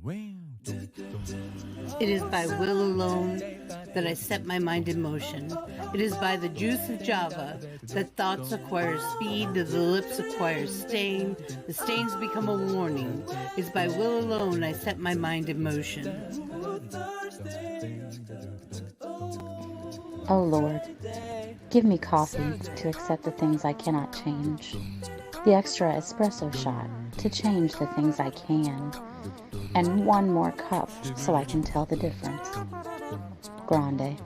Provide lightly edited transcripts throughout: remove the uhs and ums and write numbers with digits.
It is by will alone that I set my mind in motion. It is by the juice of Java that thoughts acquire speed, that the lips acquire stain, the stains become a warning. It is by will alone I set my mind in motion. Oh Lord, give me coffee to accept the things I cannot change, the extra espresso shot to change the things I can, and one more cup so I can tell the difference. Grande.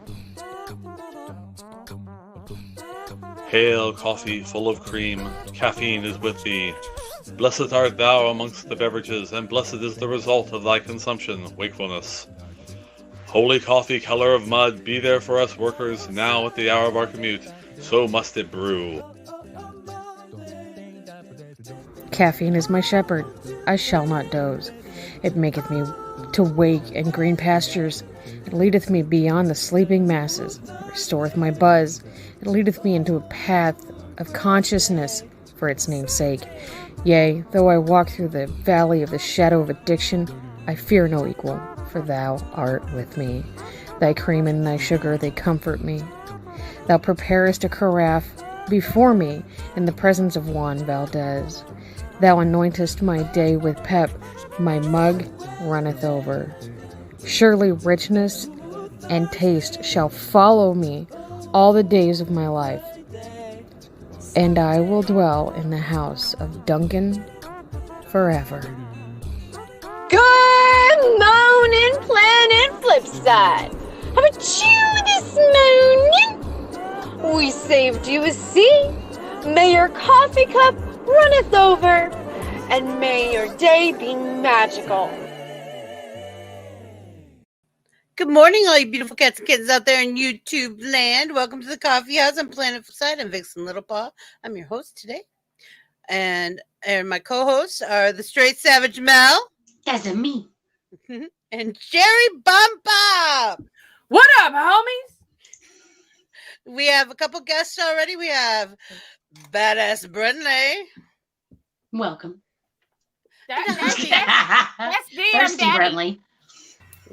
Hail, coffee full of cream, caffeine is with thee. Blessed art thou amongst the beverages, and blessed is the result of thy consumption, wakefulness. Holy coffee, color of mud, be there for us workers, now at the hour of our commute, so must it brew. Caffeine is my shepherd, I shall not doze. It maketh me to wake in green pastures. It leadeth me beyond the sleeping masses. It restoreth my buzz. It leadeth me into a path of consciousness for its name's sake. Yea, though I walk through the valley of the shadow of addiction, I fear no equal, for thou art with me. Thy cream and thy sugar, they comfort me. Thou preparest a carafe before me in the presence of Juan Valdez. Thou anointest my day with pep, my mug runneth over. Surely richness and taste shall follow me all the days of my life, and I will dwell in the house of Duncan forever. Good morning, Planet Flipside. How about you this morning? We saved you a seat. May your coffee cup runneth over, and may your day be magical. Good morning, all you beautiful cats and kittens out there in YouTube land. Welcome to the Coffee House on Planet Flipside. I'm Vixen Littlepaw. I'm your host today. And my co-hosts are the Straight Savage Mel. That's me. And Jerry Bump. What up, homies? We have a couple guests already. We have Badass Brindley. Welcome. That's Thirsty Daddy. Brentley.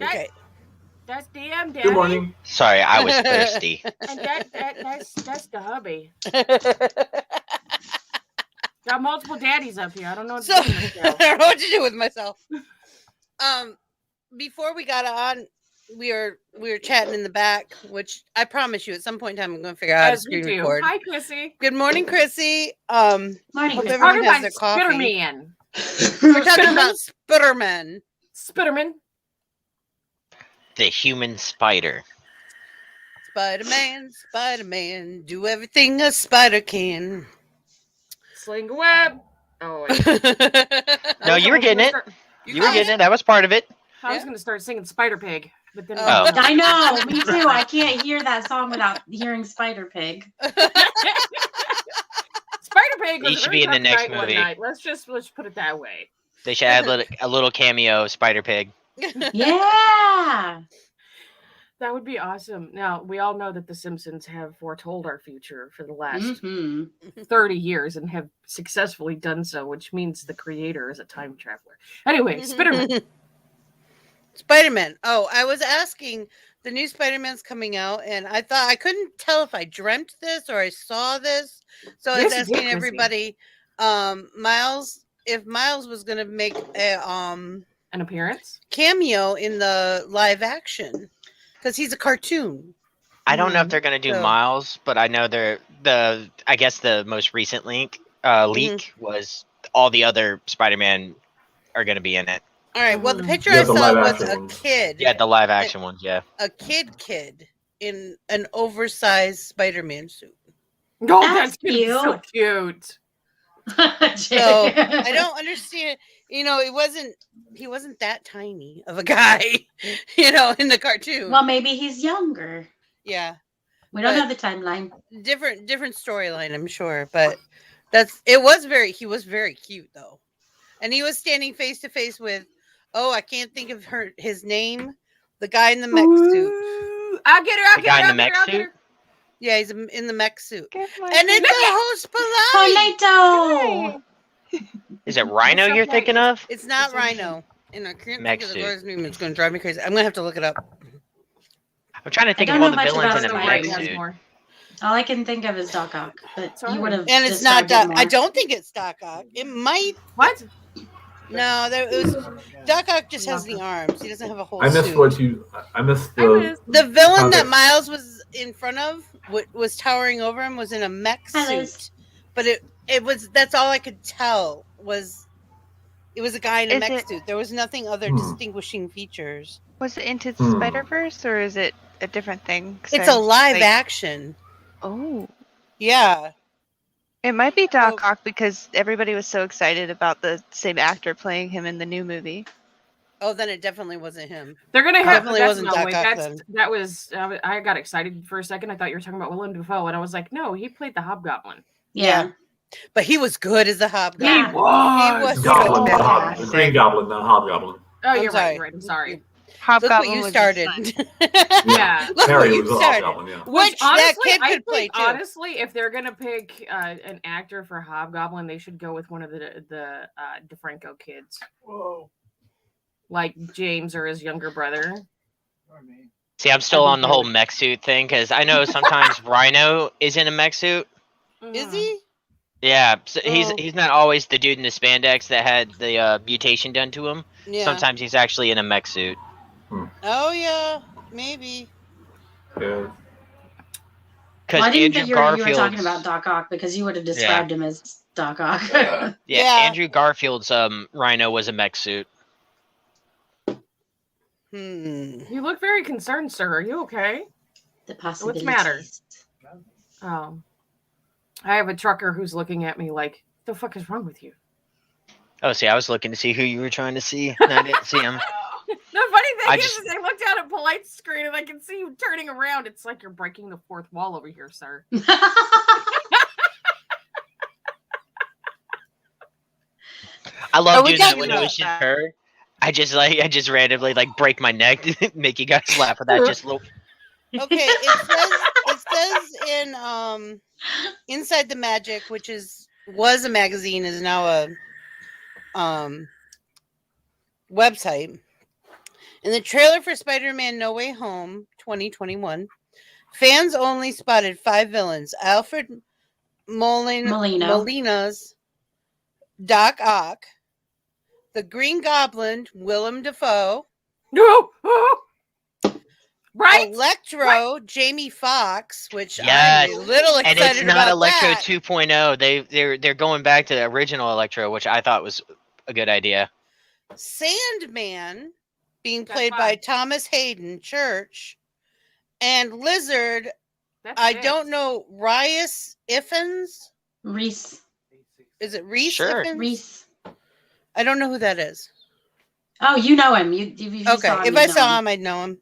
Okay. That's DM Daddy. Good morning. Sorry, I was thirsty. And that's the hubby. Got multiple daddies up here. I don't know what to do with myself. I don't know what to do with myself. Before we got on, we were chatting in the back, which I promise you, at some point in time, I'm going to figure out how to screen record. Hi, Chrissy. Good morning, Chrissy. Morning. Hope everyone has their coffee. Spitterman. We're talking about Spitterman. Spitterman. The human spider. Spider-Man, do everything a spider can. Sling a web. Oh, No, you were getting it. You were getting it. That was part of it. I was going to start singing Spider Pig, but then I know, me too. I can't hear that song without hearing Spider Pig. Spider Pig was He should be in the next movie. Let's put it that way. They should add a little cameo of Spider Pig. Yeah. That would be awesome. Now, we all know that The Simpsons have foretold our future for the last 30 years and have successfully done so, which means the creator is a time traveler. Anyway, Spider-Man. Spider-Man. Oh, I was asking, the new Spider-Man's coming out, and I thought I couldn't tell if I dreamt this or I saw this. So I was asking everybody, Miles, if Miles was going to make an appearance cameo in the live action, because he's a cartoon. I don't know if they're going to do Miles, but I know I guess the most recent leak was all the other Spider-Man are going to be in it. All right. Well, the picture I saw was a kid. Yeah, the live action ones. Yeah, a kid in an oversized Spider-Man suit. Oh, that's cute. So cute. So I don't understand. He wasn't that tiny of a guy, in the cartoon. Well, maybe he's younger. Yeah. We don't know the timeline. Different storyline, I'm sure, but he was very cute though. And he was standing face to face with, I can't think of his name, the guy in the mech suit. I'll get her. The guy in the mech suit? Yeah, he's in the mech suit. And it's a host Polito. Is it Rhino you're thinking of? It's not Rhino. And I can't Mech think of the suit. guy's name. It's going to drive me crazy. I'm going to have to look it up. I'm trying to think I of don't all know the much villains about in a the mech right suit. more. All I can think of is Doc Ock, but you would have. And it's not described Doc. it I more. don't think it's Doc Ock. It might. What? No, it was Doc Ock. Just has the arms. He doesn't have a whole I missed suit. what you. I missed the. The villain that context. Miles was in front of, was towering over him, was in a mech suit. But it was, that's all I could tell was it was a guy in a mech suit. There was nothing other distinguishing features. Was it Into the Spider-Verse or is it a different thing? It's a live action. Oh. Yeah. It might be Doc Ock because everybody was so excited about the same actor playing him in the new movie. Oh, then it definitely wasn't him. They're gonna have definitely wasn't Doc Ock then. That was I got excited for a second. I thought you were talking about Willem Dafoe, and I was like, no, he played the Hobgoblin. Yeah. But he was good as the Hobgoblin. He was. Goblin, so the Green Goblin, not Hobgoblin. Oh, you're right. You're right. I'm sorry. Hobgoblin. Look what you started. Yeah. Look Harry what you was a started. Hobgoblin, yeah. Which honestly, that kid I could play think, too. honestly, if they're gonna pick an actor for Hobgoblin, they should go with one of the DeFranco kids. Whoa. Like James or his younger brother. See, I'm still on the whole mech suit thing because I know sometimes Rhino is in a mech suit. Is he? Yeah, so he's not always the dude in the spandex that had the mutation done to him. Yeah. Sometimes he's actually in a mech suit. Oh yeah, maybe. Yeah. Because I didn't Andrew think you were Garfield's talking about Doc Ock because you would have described him as Doc Ock. yeah, Andrew Garfield's Rhino was a mech suit. You look very concerned, sir. Are you okay? The What's possibilities. the matter? Oh, I have a trucker who's looking at me like, "The fuck is wrong with you?" Oh, see, I was looking to see who you were trying to see, and I didn't see him. The funny thing is I look down at Polite's screen and I can see you turning around. It's like you're breaking the fourth wall over here, sir. I love doing that when it was just her. I just randomly break my neck to make you guys laugh at that. Just little. Okay, it says in Inside the Magic, which was a magazine, is now a website. In the trailer for Spider-Man No Way Home 2021, fans only spotted 5 villains: Alfred Molina's Doc Ock, the Green Goblin, Willem Dafoe. No. Right? Electro, Jamie Foxx, which Yes. I'm a little excited And it's not about Electro that. 2.0. They're going back to the original Electro, which I thought was a good idea. Sandman, being played by Thomas Hayden Church, and Lizard, don't know, Rhys Ifans? Reese. Is it Reese Sure. Ifans? Reese. I don't know who that is. Oh, you know him. You Okay, saw him, if you I know saw him. him, I'd know him.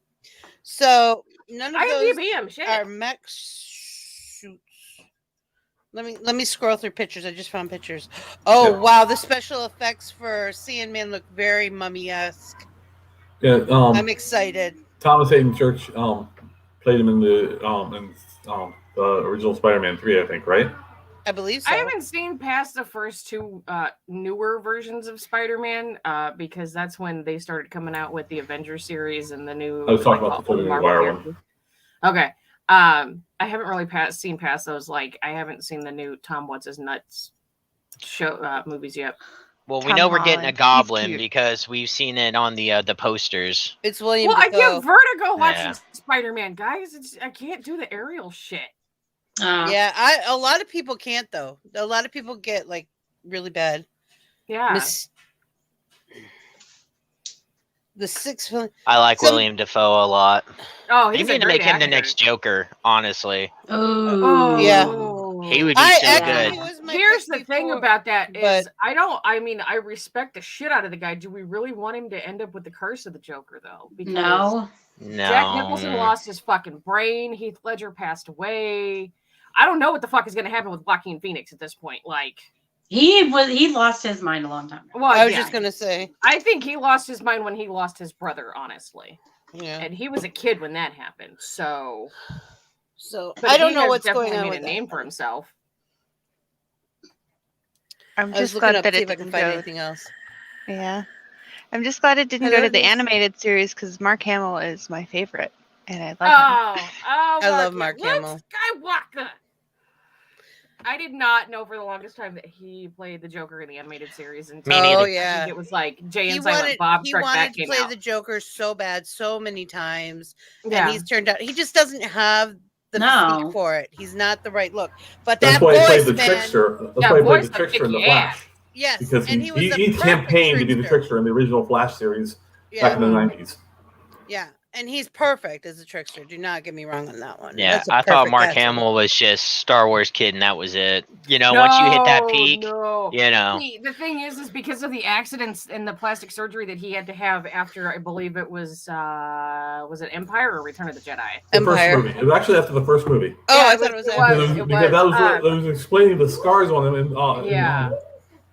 So none of those IMDb him, shit. are mech suits. Let me scroll through pictures. I just found pictures. Oh wow, the special effects for Sandman look very mummy-esque. Yeah. I'm excited. Thomas Hayden Church played him in the original Spider-Man 3, I think, right? I believe so. I haven't seen past the first 2 newer versions of Spider-Man because that's when they started coming out with the Avengers series and the new. I was talking about the Tobey Maguire one. Okay. I haven't really seen past those. Like, I haven't seen the new Tom What's His Nuts show movies yet. Well, we know we're getting a goblin because we've seen it on the posters. It's William. Well, I Dafoe. get vertigo watching Yeah. Spider-Man, guys. I can't do the aerial shit. Yeah, a lot of people can't though. A lot of people get like really bad. Yeah. The 6th. I like William Dafoe a lot. Oh, They he's need a to great make him the actor. next Joker, honestly. Oh, yeah. He would be so good. Here's the thing about that is I respect the shit out of the guy. Do we really want him to end up with the curse of the Joker though? Because No. Jack Nicholson lost his fucking brain. Heath Ledger passed away. I don't know what the fuck is going to happen with Joaquin Phoenix at this point. Like he lost his mind a long time ago. Well, I was just gonna say. I think he lost his mind when he lost his brother, honestly. Yeah. And he was a kid when that happened. So but I don't he know has what's going definitely on made with a that. name for himself. I'm I was just looking glad up that to see it if I can didn't find go. anything else. Yeah. I'm just glad it didn't I go to love the this. animated series because Mark Hamill is my favorite, and I love him. I love Mark Hamill. Luke Skywalker. I did not know for the longest time that he played the Joker in the animated series. Until Oh, I yeah. think it was like Jay He and Silent wanted, Bob he Strike Back wanted to came play out. the Joker so bad, so many times. Yeah. And he's turned out, he just doesn't have the mystique for it. He's not the right look. But That's that why he voice, played the man, trickster. That's Yeah, why he played voice the of trickster in the kick Flash. yes. Because and he was the he perfect campaigned to be the trickster. trickster in the original Flash series back in the 90s. Yeah, and he's perfect as a trickster. Do not get me wrong on that one. Yeah, That's a I thought perfect Mark casting. Hamill was just Star Wars kid, and that was it. You know, once you hit that peak, you know. See, the thing is because of the accidents and the plastic surgery that he had to have after, I believe it was it Empire or Return of the Jedi? The first movie. It was actually after the first movie. Oh, Yeah, I thought it was Because that was explaining the scars on him it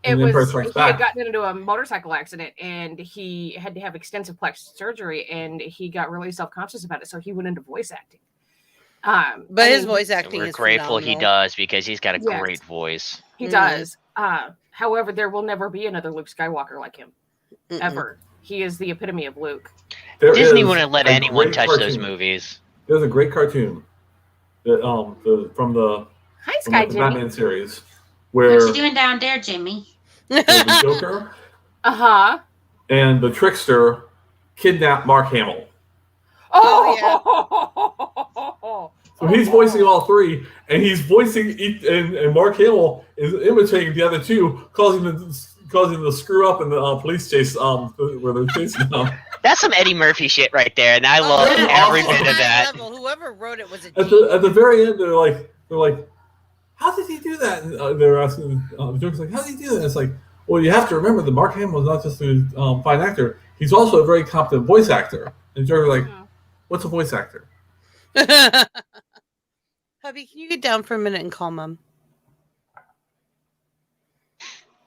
in Empire was Strikes he had Back. gotten into a motorcycle accident and he had to have extensive plastic surgery and he got really self-conscious about it, so he went into voice acting. But his voice acting We're is grateful he phenomenal. does because he's got a Yes. great voice. He does. However, there will never be another Luke Skywalker like him. Ever. He is the epitome of Luke. Disney wouldn't let a anyone great touch those cartoon. movies. There's a great cartoon that from the Sky the Jimmy. Batman series where What you doing down there, Jimmy? the Joker and the trickster kidnap Mark Hamill. So he's voicing all three, and he's voicing and Mark Hamill is imitating the other two, causing them to screw up in the police chase where they're chasing them. That's some Eddie Murphy shit right there, and I love every bit of that. Whoever wrote it was a At the very end, they're like, how did he do that? And they're asking the Joker's like, how did he do that? It's like, well, you have to remember that Mark Hamill is not just a fine actor; he's also a very competent voice actor. And Joker's like, what's a voice actor? Hubby, can you get down for a minute and call Mom?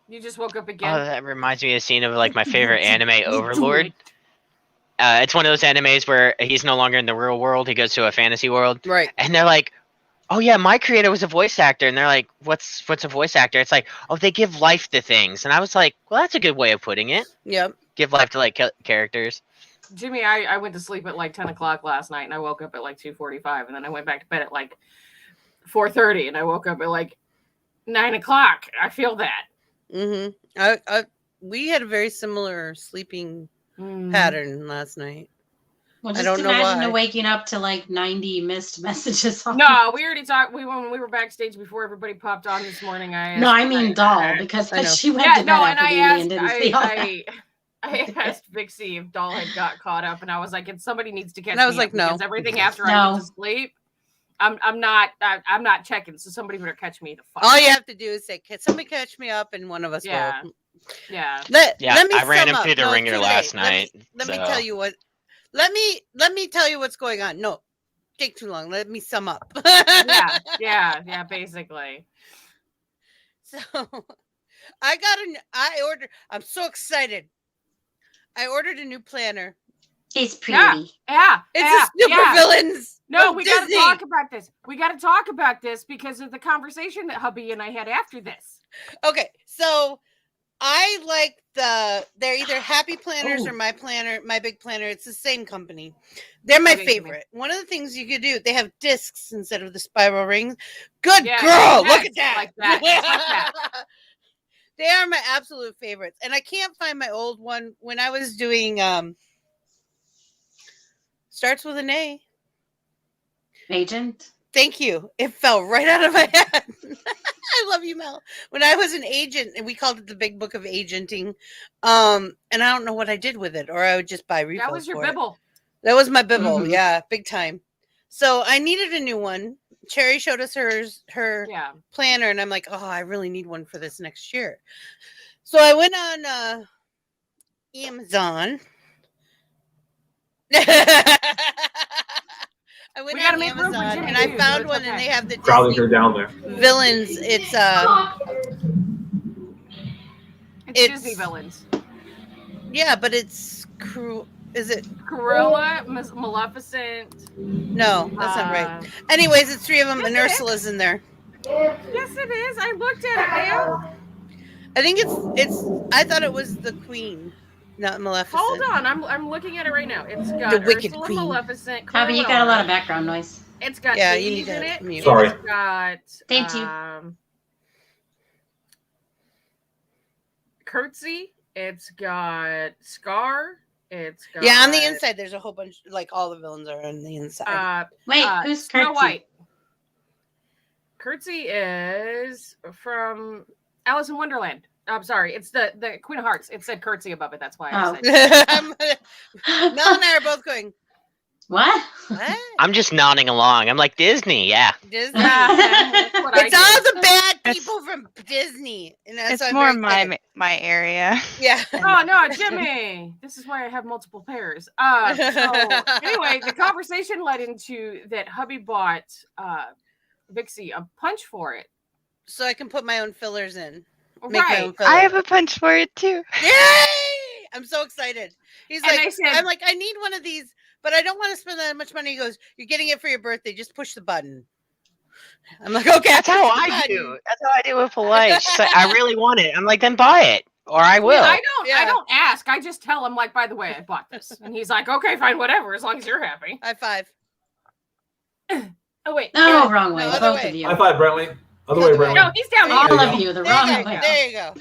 You just woke up again. Oh, that reminds me of a scene of like my favorite anime, Overlord. It's one of those animes where he's no longer in the real world; he goes to a fantasy world. Right. And they're like, "Oh yeah, my creator was a voice actor," and they're like, "What's a voice actor?" It's like, "Oh, they give life to things," and I was like, "Well, that's a good way of putting it." Yep. Give life to like characters. Jimmy, I went to sleep at like 10 o'clock last night and I woke up at like 2:45 and then I went back to bed at like 4:30 and I woke up at like 9 o'clock. I feel that. Mm-hmm. We had a very similar sleeping pattern last night. Well, I just don't know imagine why. waking up to like 90 missed messages. No, we already talked. When we were backstage before everybody popped on this morning. I mean Doll, because she went to bed after the and didn't see all that. I asked Vixie if Doll had got caught up, and I was like, somebody needs to catch And I was me like, up no. because everything after I went to sleep, I'm not checking, so somebody better catch me. All you have to do is say, "Can somebody catch me up?" and one of us will. Yeah. Let me I ran him sum through up. the ringer too last late. night. Let me tell you what. Let me tell you what's going on. No, take too long. Let me sum up. yeah, basically. So I'm so excited. I ordered a new planner. It's pretty. Yeah. It's the super villains. No, of we got to Disney. talk about this. We got to talk about this because of the conversation that hubby and I had after this. Okay, so I like they're either Happy Planners or My Big Planner. It's the same company. They're my favorite. One of the things you could do, they have discs instead of the spiral rings. Good girl, look at that. Like that. They are my absolute favorites. And I can't find my old one when I was doing starts with an A. Agent. Thank you. It fell right out of my head. I love you, Mel. When I was an agent, and we called it the Big Book of Agenting, and I don't know what I did with it, or I would just buy refills. That was your for it. bibble. That was my bibble, yeah, big time. So I needed a new one. Cherry showed us her planner, and I'm like, oh, I really need one for this next year. So I went on Amazon. I went on Amazon and I found one, and they have the Crowding Disney her down there. villains. It's Disney villains. Yeah, but it's cruel. Is it Cruella, Maleficent? No, that's not right. Anyways, it's three of them, and Ursula's in there. Yes, it is. I looked at it, man. I think it's. I thought it was the Queen, Not Maleficent. Hold on, I'm looking at it right now. It's got The Wicked Ursula, Queen. Maleficent. Hubby, you got a lot of background noise. It's got Yeah, you Hades need in to it. mute. Sorry. It's got Thank you. Curtsy. It's got Scar. It's got Yeah, on the inside, there's a whole bunch. Like all the villains are on the inside. Wait, who's Snow Curtsy? White. Curtsy is from Alice in Wonderland. I'm sorry, it's the Queen of Hearts. It said Curtsy above it. That's why I said. Mel and I are both going. What? I'm just nodding along. I'm like, Disney, yeah. Disney. What I It's all did. the bad people from Disney. And that's It's why I'm more very my sad. my area. Yeah. Oh no, Jimmy! This is why I have multiple pairs. So anyway, the conversation led into that hubby bought Vixie a punch for it. So I can put my own fillers in. Make my own Right. fillers. I have a punch for it too. Yay! I'm so excited. He's And like, I said- I'm like, I need one of these, but I don't want to spend that much money. He goes, you're getting it for your birthday. Just push the button. I'm like, okay. That's how I do. That's how I do with Polite. She's like, I really want it. I'm like, then buy it, or I will. I don't ask. I just tell him, like, by the way, I bought this, and he's like, okay, fine, whatever, as long as you're happy. High five. Oh wait, No, wrong way. No, other Both way. of you. High five, Brentley. Other way, Brentley. No, he's down All here. of you, the There wrong you go. way. There you go.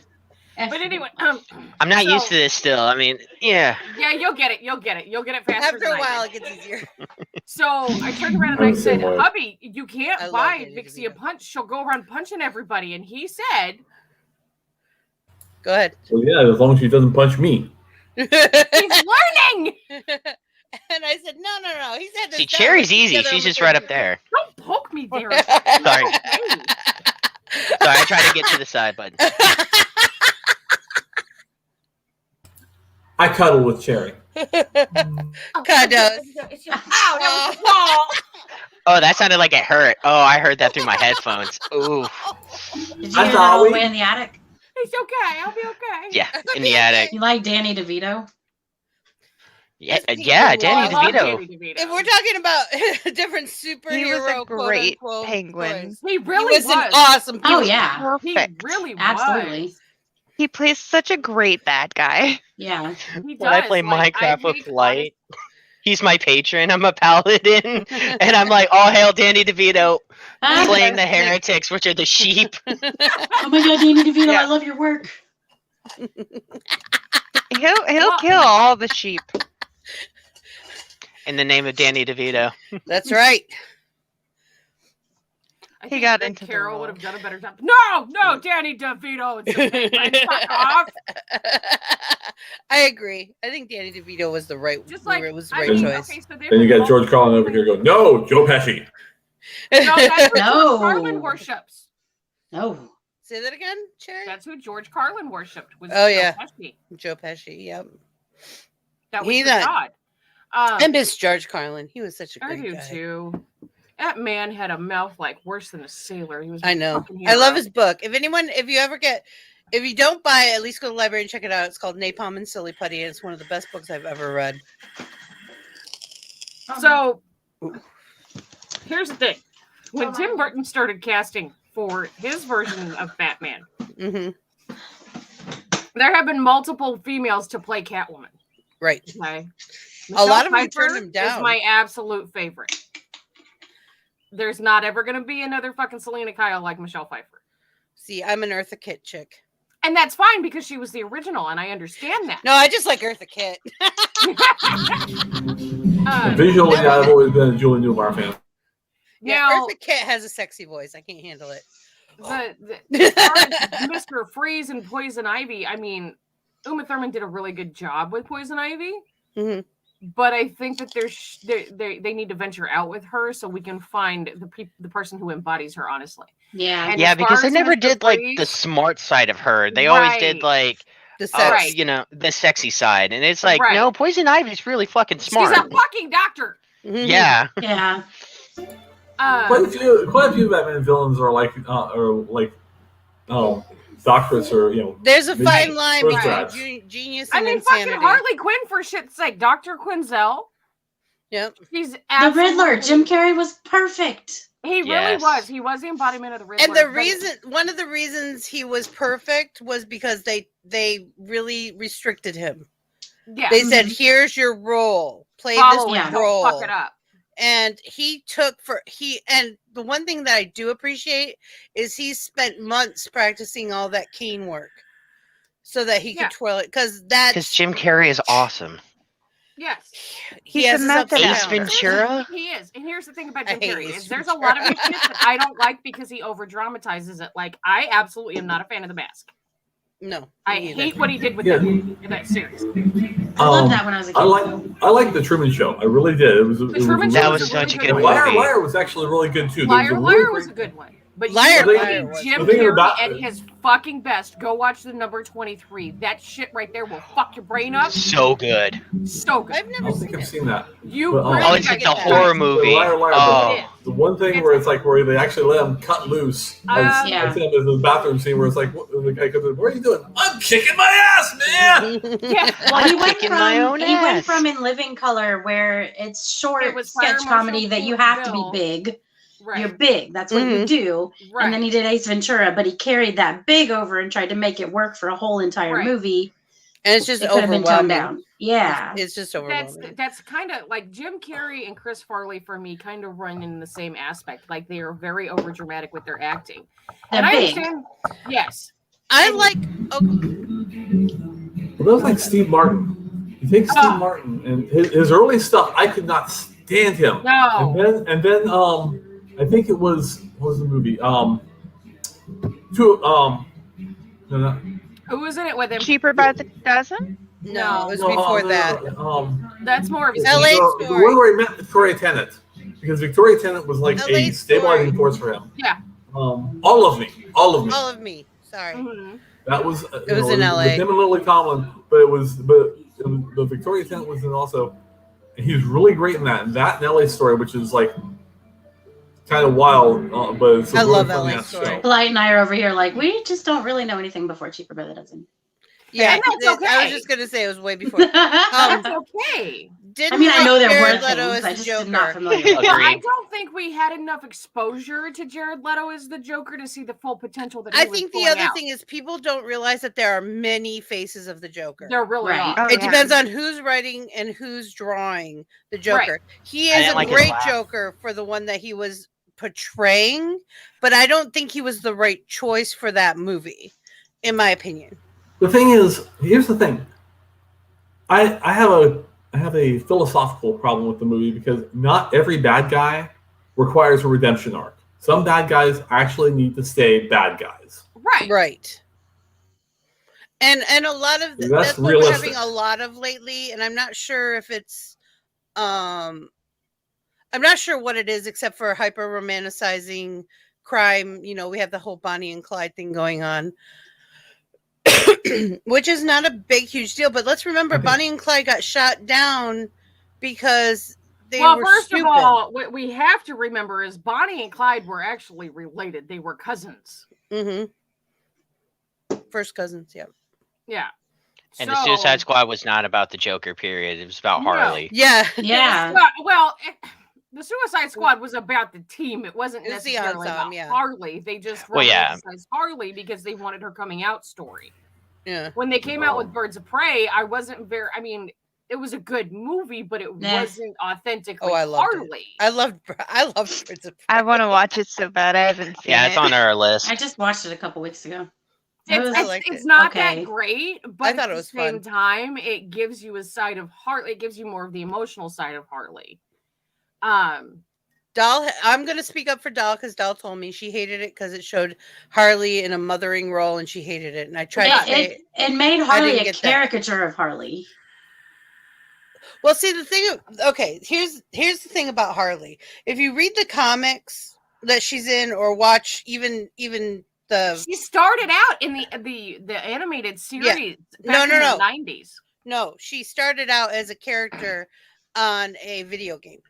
But anyway, I'm not used so- to this still. I mean, yeah. Yeah, you'll get it. You'll get it. You'll get it faster. After than a I while, did. it gets easier. So I turned around and I said, hubby, you I can't love buy Danny Vixie a DeVito. punch. She'll go around punching everybody. And he said, Go ahead. Well, yeah, as long as she doesn't punch me. he's learning. And I said, no. He said this. See, down Cherry's with each easy. other She's on just the right up third there. Don't poke me there. Sorry. Sorry, I tried to get to the side button. I cuddle with Cherry. Cuddles. Ow, that was the ball. Oh, that sounded like it hurt. Oh, I heard that through my headphones. Ooh. Did you hear I that thought all the we- way in the attic? It's okay. I'll be okay. Yeah, in the attic. You like Danny DeVito? Yeah, Speaking yeah, of Danny I love DeVito. Danny DeVito. If we're talking about different superhero, He was a great quote-unquote penguin. boys, He really he was an awesome. Oh penguin. yeah, He Perfect. really absolutely. was. He plays such a great bad guy. Yeah. He When I does, play like, I Minecraft with hate Light, he's my patron. I'm a paladin, and I'm like, all hail Danny DeVito, slaying the heretics, which are the sheep. Oh my God, Danny DeVito, Yeah. I love your work. He'll kill all the sheep. In the name of Danny DeVito. That's right. I He think got that into the Carol role. would have done a better job. No, Danny DeVito. It's the penguin. Fuck off. I agree. I think Danny DeVito was the right. Just like was the I right mean, choice. okay, so they Then you were got George Carlin over here going, no, Joe Pesci. No, that's who No. George Carlin worships. No. Say that again, Cherry. That's who George Carlin worshipped. Was Oh, Joe yeah. Pesci. Joe Pesci. Yep. That was He's the not- god. I miss George Carlin. He was such a I great do guy. too. That man had a mouth like worse than a sailor. He was. I a know. fucking I love hero. his book. If you don't buy it, at least go to the library and check it out. It's called Napalm and Silly Putty, and it's one of the best books I've ever read. So here's the thing: when Tim Burton started casting for his version of Batman, Mm-hmm. there have been multiple females to play Catwoman. Right. Okay. A lot of them Pfeiffer turned him down. Is my absolute favorite. There's not ever going to be another fucking Selena Kyle like Michelle Pfeiffer. See, I'm an Eartha Kitt chick. And that's fine because she was the original, and I understand that. No, I just like Eartha Kitt. Visually, I've always been a Julie Newmar fan. Yeah, Now, Eartha Kitt has a sexy voice. I can't handle it. as far as Mr. Freeze and Poison Ivy, I mean, Uma Thurman did a really good job with Poison Ivy. Mhm. But I think that they need to venture out with her so we can find the person who embodies her, honestly. Yeah. And Yeah, as because far they as never Mr. did like Freeze- the smart side of her. They always did Right. like The sex. you know, the sexy side. And it's like, Right. no, Poison Ivy's really fucking smart. She's a fucking doctor. Mhm. Yeah. Yeah. Quite a few Batman villains are like doctors or There's a Maybe fine line first between drafts. genius I and mean, insanity. fucking Harley Quinn, for shit's sake. Dr. Quinzel. Yep. She's The absolutely... Riddler, Jim Carrey was perfect. He really Yes. was. He was the embodiment of the Riddler. And the but- one of the reasons he was perfect was because they really restricted him. Yeah. They said, "Here's your role. Play Follow this it. role." Don't fuck it up. And and the one thing that I do appreciate is he spent months practicing all that cane work so that he could twirl it, because Jim Carrey is awesome. Yes. He has his ups and Ace downs. Ventura. He is. And here's the thing about I Jim hate Carrey. Ace Is there's a lot of his shit that I don't like because he over dramatizes it. Like, I absolutely am not a fan of The Mask. No. I hate what he did with that movie, in that series. I loved that when I was a kid. I like The Truman Show. I really did. It was. That was such a good movie. Liar was actually really good too. Liar was a good one. But Liar Jim Carrey at his fucking best. Go watch the number 23. That shit right there will fuck your brain up. So good. So good. I've never seen that. You But, really it's like the horror movie. Liar, Oh. the one thing where it's like where they actually let him cut loose. I see him in the bathroom scene where it's like, the guy goes, "What are you doing?" "I'm kicking my ass, man." Yeah. Well, he went kicking my own he went ass. from In Living Color, where it's short It was Fire sketch comedy Marshal that you have to be Bill. big. Right. You're big. That's what you do. Right. And then he did Ace Ventura, but he carried that big over and tried to make it work for a whole entire movie. And it's just It could have been toned overwhelming. down. Yeah. It's just overwhelming. That's kind of like Jim Carrey and Chris Farley for me kind of run in the same aspect. Like they are very over dramatic with their acting. They're and I big. understand. Yes. I like. Well, that was like Steve Martin. You take Steve Martin and his early stuff, I could not stand him. No. And then I think it was, what was the movie? Who was in it with him? Cheaper by the dozen? No, it was before that. That's more of his LA The Story. one where he met Victoria Tennant, because Victoria Tennant was like LA a stabilizing force for him. Yeah. All of me. All of me. Sorry. That was It was in LA. with him and Lily Tomlin, but the Victoria Tennant was in also. He was really great in that. And that and LA Story, which is like kind of wild, but it's I really love funny LA ass Story. show. Polite and I are over here like, we just don't really know anything before Cheaper by the Dozen. Yeah, And that's okay. I was just gonna say it was way before. That's okay. I mean, I know there Jared were Leto things. as I the just Joker. am not familiar with Well, I Agreed. don't think we had enough exposure to Jared Leto as the Joker to see the full potential that he I was think the pulling other out. thing is people don't realize that there are many faces of the Joker. There really Right. are. Oh, It yeah. depends on who's writing and who's drawing the Joker. Right. He I is didn't a like his great laugh. Joker for the one that he was portraying, but I don't think he was the right choice for that movie, in my opinion. The thing is, here's the thing. I have a philosophical problem with the movie because not every bad guy requires a redemption arc. Some bad guys actually need to stay bad guys. Right. Right. And a lot of That's that's what realistic. we're having a lot of lately, and I'm not sure if it's I'm not sure what it is except for hyper romanticizing crime. You know, we have the whole Bonnie and Clyde thing going on. Which is not a big, huge deal. But let's remember, Bonnie and Clyde got shot down because they were First stupid. of all, what we have to remember is Bonnie and Clyde were actually related. They were cousins. First cousins, yeah. Yeah. And the Suicide Squad was not about the Joker, period. It was about No. Harley. Yeah. Yeah. The Suicide Squad was about the team. It wasn't It was the necessarily about ensemble, yeah. Harley. They just Well, yeah. romanticized Harley because they wanted her coming out story. Yeah. When they came out with Birds of Prey, I wasn't very. I mean, it was a good movie, but it wasn't authentically I loved Harley. it. I loved Birds of Prey. I want to watch it so bad. I haven't seen Yeah, it. it's on our list. I just watched it a couple weeks ago. It was- It's not Okay. that great, but I thought at it was the same fun. time, it gives you a side of Harley. It gives you more of the emotional side of Harley. Doll, I'm going to speak up for Doll because Doll told me she hated it because it showed Harley in a mothering role and she hated it. And I tried to say it made I Harley didn't a get that. caricature of Harley. Well, see, the thing, okay, here's the thing about Harley. If you read the comics that she's in or watch even the... She started out in the animated series back in the 90s. No, she started out as a character on a video game.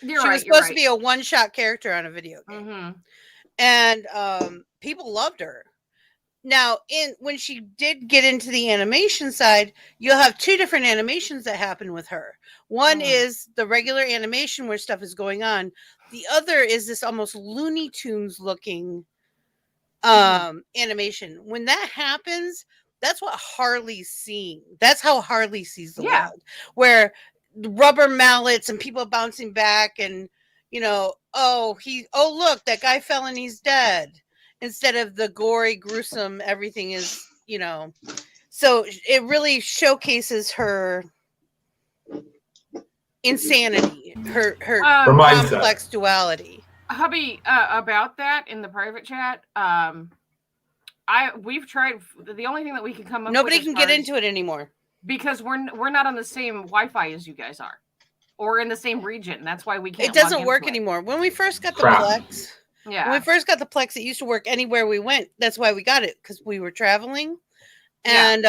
You're She right, was supposed you're to be a one-shot character on a video game. Mm-hmm. And people loved her. Now, when she did get into the animation side, you'll have two different animations that happen with her. One is the regular animation where stuff is going on. The other is this almost Looney Tunes looking animation. When that happens, That's what Harley's seeing. That's how Harley sees the world, where rubber mallets and people bouncing back, and look, that guy fell and he's dead, instead of the gory, gruesome, everything is, So it really showcases her insanity, her complex duality. Hubby, about that in the private chat, we've tried. The only thing that we can come up Nobody with can get into it anymore because we're not on the same Wi-Fi as you guys are, or in the same region. That's why we can't. It doesn't work anymore. When we first got the Plex, it used to work anywhere we went. That's why we got it, because we were traveling, and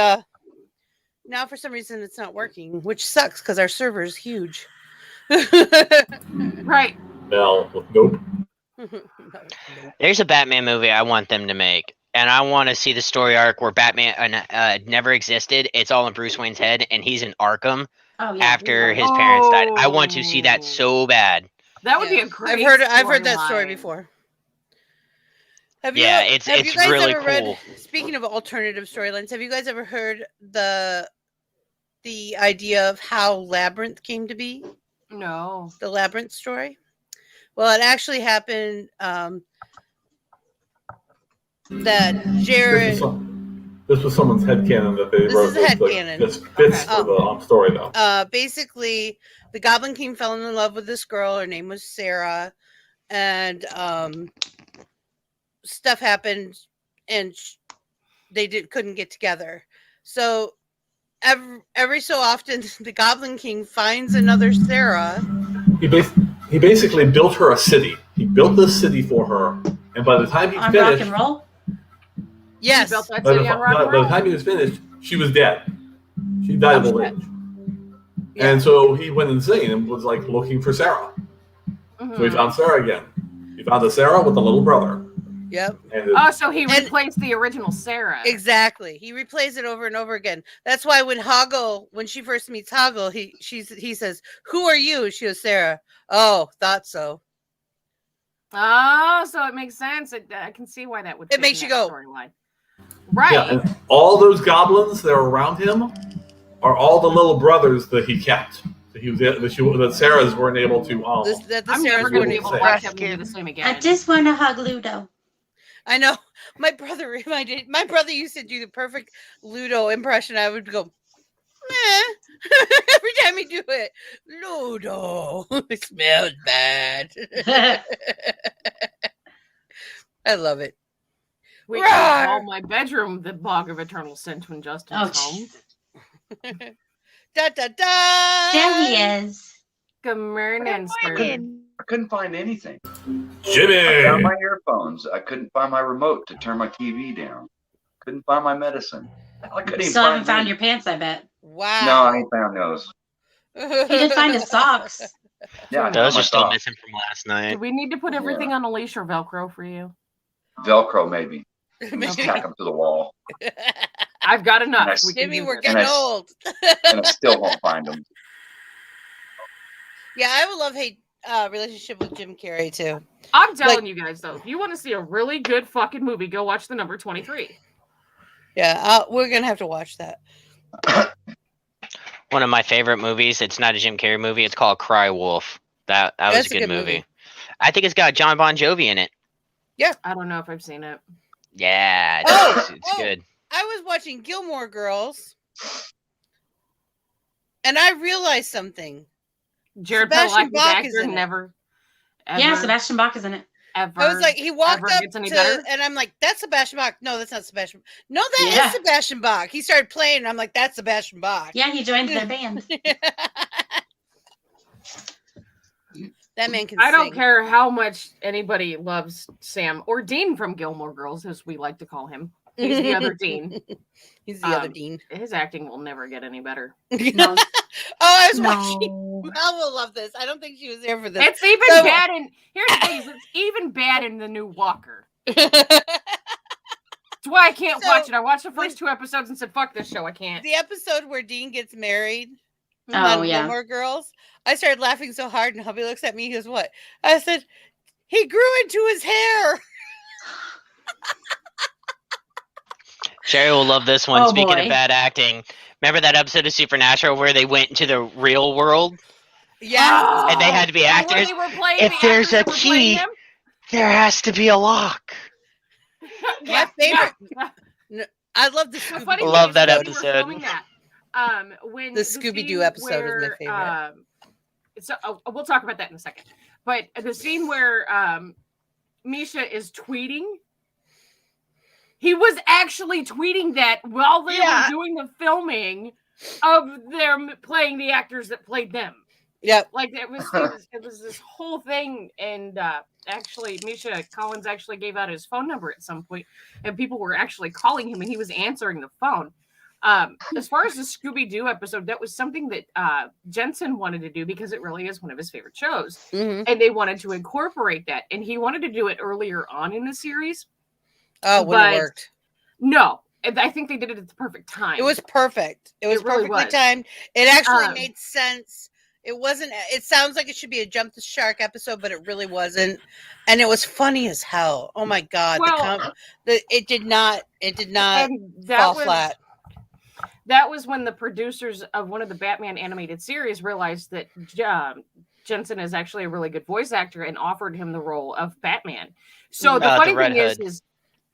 now for some reason it's not working, which sucks because our server is huge. Right. Well, nope. There's a Batman movie I want them to make. And I want to see the story arc where Batman never existed. It's all in Bruce Wayne's head, and he's in Arkham after his parents died. I want to see that so bad. That would be a great. I've heard that story before. It's really cool. Speaking of alternative storylines, have you guys ever heard the idea of how Labyrinth came to be? No. The Labyrinth story? Well, it actually happened. That Jared. This was someone's headcanon that they wrote. This is headcanon. This fits for the story, though. Basically, the Goblin King fell in love with this girl. Her name was Sarah, and stuff happened, and they couldn't get together. So every so often, the Goblin King finds another Sarah. He basically built her a city. He built this city for her, and by the time he finished, rock and roll. Yes. By the time he was finished, she was dead. She died of old age. Yeah. And so he went insane and was like looking for Sarah. Mm-hmm. So he found Sarah again. He found a Sarah with a little brother. Yep. So he replaced the original Sarah. Exactly. He replays it over and over again. That's why when she first meets Hoggle, he says, "Who are you?" She goes, "Sarah." Oh, thought so. Oh, so it makes sense. I can see why that would. It makes you go. Storyline. Right. Yeah, and all those goblins that are around him are all the little brothers that he kept. That Sarah's weren't able to. I'm never going to be able to watch him do the same again. I just want to hug Ludo. I know. My brother used to do the perfect Ludo impression. I would go, meh. Every time he do it. Ludo. It smells bad. I love it. We can call my bedroom the bog of eternal scent when Justin's home. Da da da. There he is. Good morning, sir. I couldn't find anything. Jimmy! I found my earphones. I couldn't find my remote to turn my TV down. Couldn't find my medicine. I couldn't even haven't found your pants, I bet. Wow. No, I ain't found those. He did find his socks. Yeah, those are still missing from last night. Do we need to put everything on a leash or Velcro for you? Velcro, maybe. Just tack them to the wall. I've got enough. Jimmy, we're getting old. And I still won't find them. Yeah, I have a love-hate relationship with Jim Carrey, too. I'm telling you guys, though, if you want to see a really good fucking movie, go watch The Number 23. Yeah, we're going to have to watch that. One of my favorite movies. It's not a Jim Carrey movie. It's called Cry Wolf. That was a good movie. I think it's got John Bon Jovi in it. Yeah. I don't know if I've seen it. Yeah, it's good. I was watching Gilmore Girls, and I realized something. Jared Sebastian Bach is in never. Ever, yeah, Sebastian Bach is in it. I was like, he walked up to, and I'm like, that's Sebastian Bach. No, that's not Sebastian. No, that is Sebastian Bach. He started playing, and I'm like, that's Sebastian Bach. Yeah, he joined their band. That man can I don't care how much anybody loves Sam or Dean from Gilmore Girls, as we like to call him. He's the other Dean. He's the other Dean. His acting will never get any better. No. I was watching. Mel will love this. I don't think she was there for this. It's even bad in. Here's the thing: it's even bad in the new Walker. That's why I can't watch it. I watched the first 2 episodes and said, "Fuck this show, I can't." The episode where Dean gets married. Gilmore Girls. I started laughing so hard, and hubby looks at me. He goes, "What?" I said, "He grew into his hair." Sherry will love this one. Oh, Speaking boy. of bad acting, remember that episode of Supernatural where they went into the real world? Yes. And they had to be Where actors? they were playing If the there's actors a that were playing key, them? there has to be a lock. My favorite. Yeah. I love the The Scooby-Doo funny Love thing is that when we were episode. filming that, when The Scooby-Doo scene episode is my where, favorite. So we'll talk about that in a second. But the scene where Misha is tweeting, he was actually tweeting that while they were doing the filming of them playing the actors that played them. Yep. Like it was this whole thing, and actually Misha Collins actually gave out his phone number at some point, and people were actually calling him, and he was answering the phone. As far as the Scooby-Doo episode, that was something that Jensen wanted to do because it really is one of his favorite shows, and they wanted to incorporate that, and he wanted to do it earlier on in the series. Oh, when it worked. No, I think they did it at the perfect time. It was perfect. It was really perfectly was. timed. It actually made sense. It wasn't. It sounds like it should be a Jump the Shark episode, but it really wasn't. And it was funny as hell. Oh my god! Well, it did not. It did not fall flat. That was when the producers of one of the Batman animated series realized that Jensen is actually a really good voice actor and offered him the role of Batman. So the funny thing is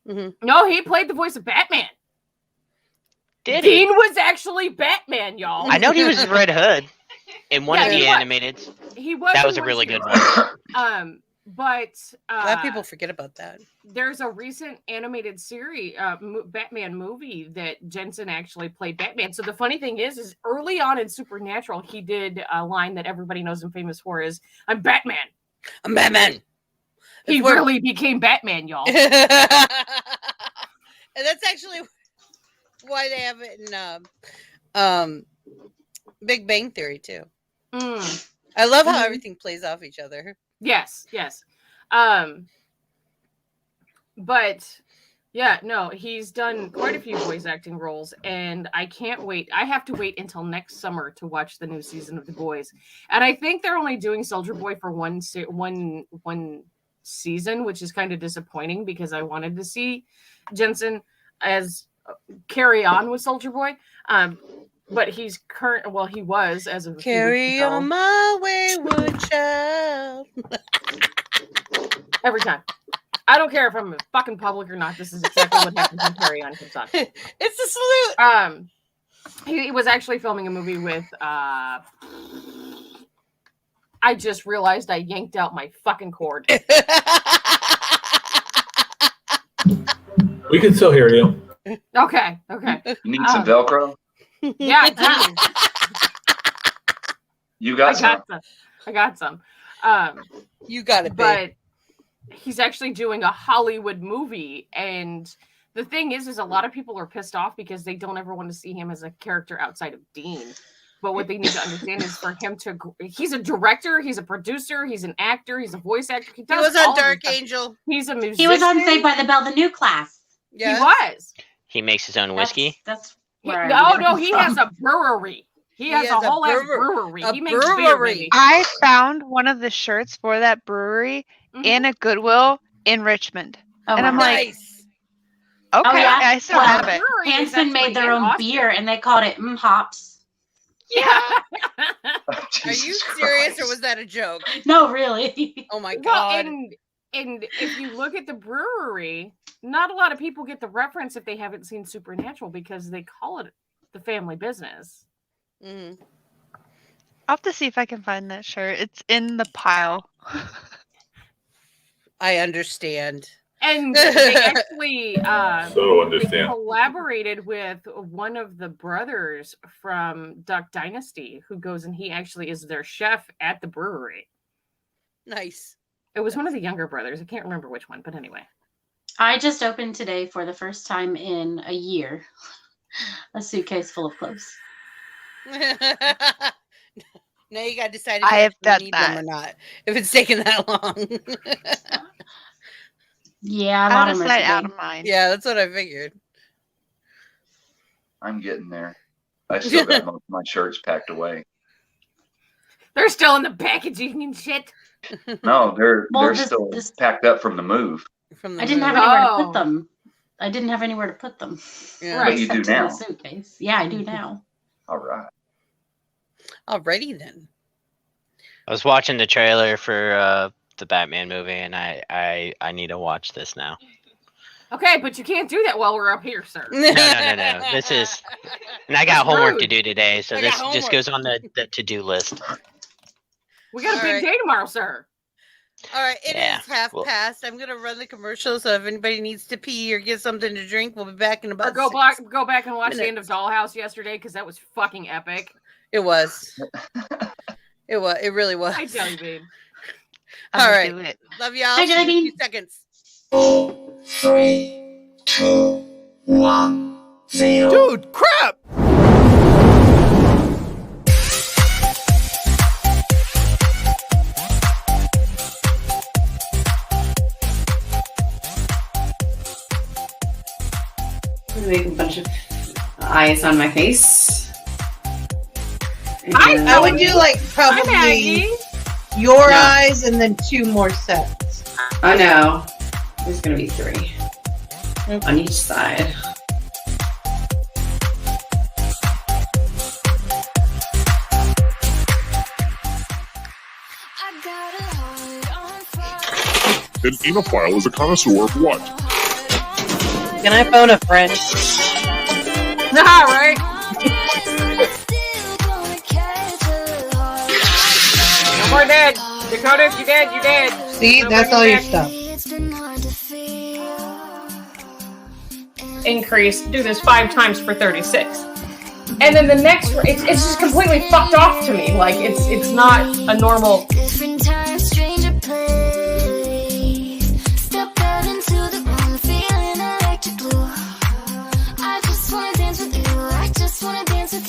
no, he played the voice of Batman. Did Dean was actually Batman, y'all. I know he was Red Hood in one of the animated. He was. That was a really good one. But a lot of people forget about that. There's a recent animated series, Batman movie that Jensen actually played Batman. So the funny thing is early on in Supernatural, he did a line that everybody knows him famous for is, "I'm Batman. I'm Batman." He really became Batman, y'all. And that's actually why they have it in Big Bang Theory too. I love how everything plays off each other. Yes. But yeah, no, he's done quite a few voice acting roles, and I can't wait. I have to wait until next summer to watch the new season of The Boys, and I think they're only doing Soldier Boy for one season, which is kind of disappointing because I wanted to see Jensen as carry on with Soldier Boy. But he's he was as of Carry on my wayward child. Every time. I don't care if I'm fucking public or not. This is exactly what happens when Carry On comes on. It's a salute. He was actually filming a movie with I just realized I yanked out my fucking cord. We can still hear you. Okay. You need some Velcro? Yeah, I do. You got some. I got some. You got it, but he's actually doing a Hollywood movie, and the thing is a lot of people are pissed off because they don't ever want to see him as a character outside of Dean. But what they need to understand is for him he's a director, he's a producer, he's an actor, he's a voice actor. He was on Dark Angel. He's a musician. He was on Saved by the Bell, the new class. Yeah, he was. He makes his own whiskey. That's he has a brewery. He has a whole ass brewery. He makes beer, baby. I found one of the shirts for that brewery in a Goodwill in Richmond. Oh, and I'm nice. like, okay, I still have it. Hanson made their own beer and they called it Hops. Yeah. Are you serious or was that a joke? No, really. Oh my god. And if you look at the brewery, not a lot of people get the reference if they haven't seen Supernatural because they call it the family business. I'll have to see if I can find that shirt. It's in the pile. I understand. And they actually understand. They collaborated with one of the brothers from Duck Dynasty who goes and he actually is their chef at the brewery. Nice. It was one of the younger brothers. I can't remember which one, but anyway. I just opened today for the first time in a year a suitcase full of clothes. Now you got to decide if I have done need that them or not. If it's taken that long. Yeah, out of sight, out of mind. Yeah, that's what I figured. I'm getting there. I still got most of my shirts packed away. They're still in the packaging and shit. No, they're still packed up from the move. I didn't have anywhere to put them. I didn't have anywhere to put them. Yeah. But you do Except in now. the suitcase. Yeah, I do now. All right. Alrighty then. I was watching the trailer for the Batman movie, and I need to watch this now. Okay, but you can't do that while we're up here, sir. No. This is, and I got That's homework rude. to do today, so I this got just homework. goes on the to-do list. We got a big Alright. day tomorrow, sir. All right, it is Yeah, half well- past. I'm gonna run the commercial, so if anybody needs to pee or get something to drink, we'll be back in Or about. go back and watch the end minutes. of Dollhouse yesterday because that was fucking epic. It was. It was. It really was. I tell you, babe. All right. Do it. Love y'all. Hi, See you in a Jelly few seconds. 3, 2, 1, 0. Dude, crap! Make a bunch of eyes on my face. I would do like probably your eyes and then 2 more sets. Oh no, there's gonna be 3 on each side. An enophile is a connoisseur of what? Can I phone a friend? Nah, right? No more dead. Dakota, you dead, you dead. See, No that's bringing all your back. stuff. Increase. Do this 5 times for 36. And then the next, it's just completely fucked off to me. Like, it's not a normal.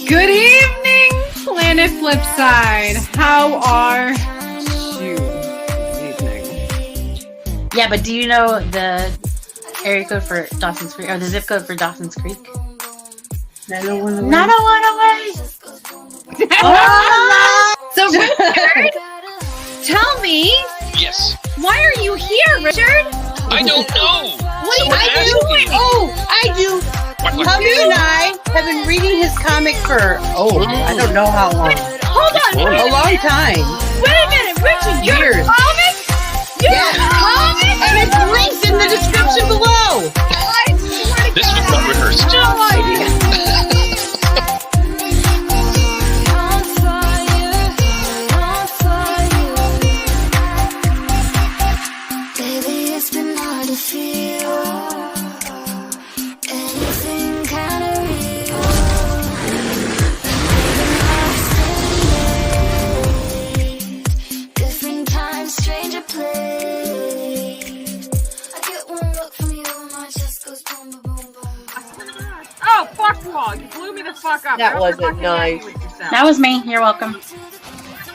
Good evening, Planet Flipside. How are you this evening? Yeah, but do you know the area code for Dawson's Creek, or the zip code for Dawson's Creek? 901 901 So, Richard, tell me, Yes. why are you here, Richard? I don't know. What are Someone you asked doing? me. Oh, I do. Hubby and I have been reading his comic for I don't know how long. Hold on, A long time. wait a minute, Richard, you're a Years. comic? You're a comic? And it's linked in the description below. This was not rehearsed. No idea. Oh, fuck you all. You blew me the fuck up. That Get off your wasn't fucking nice. hanky with yourself. That was me. You're welcome.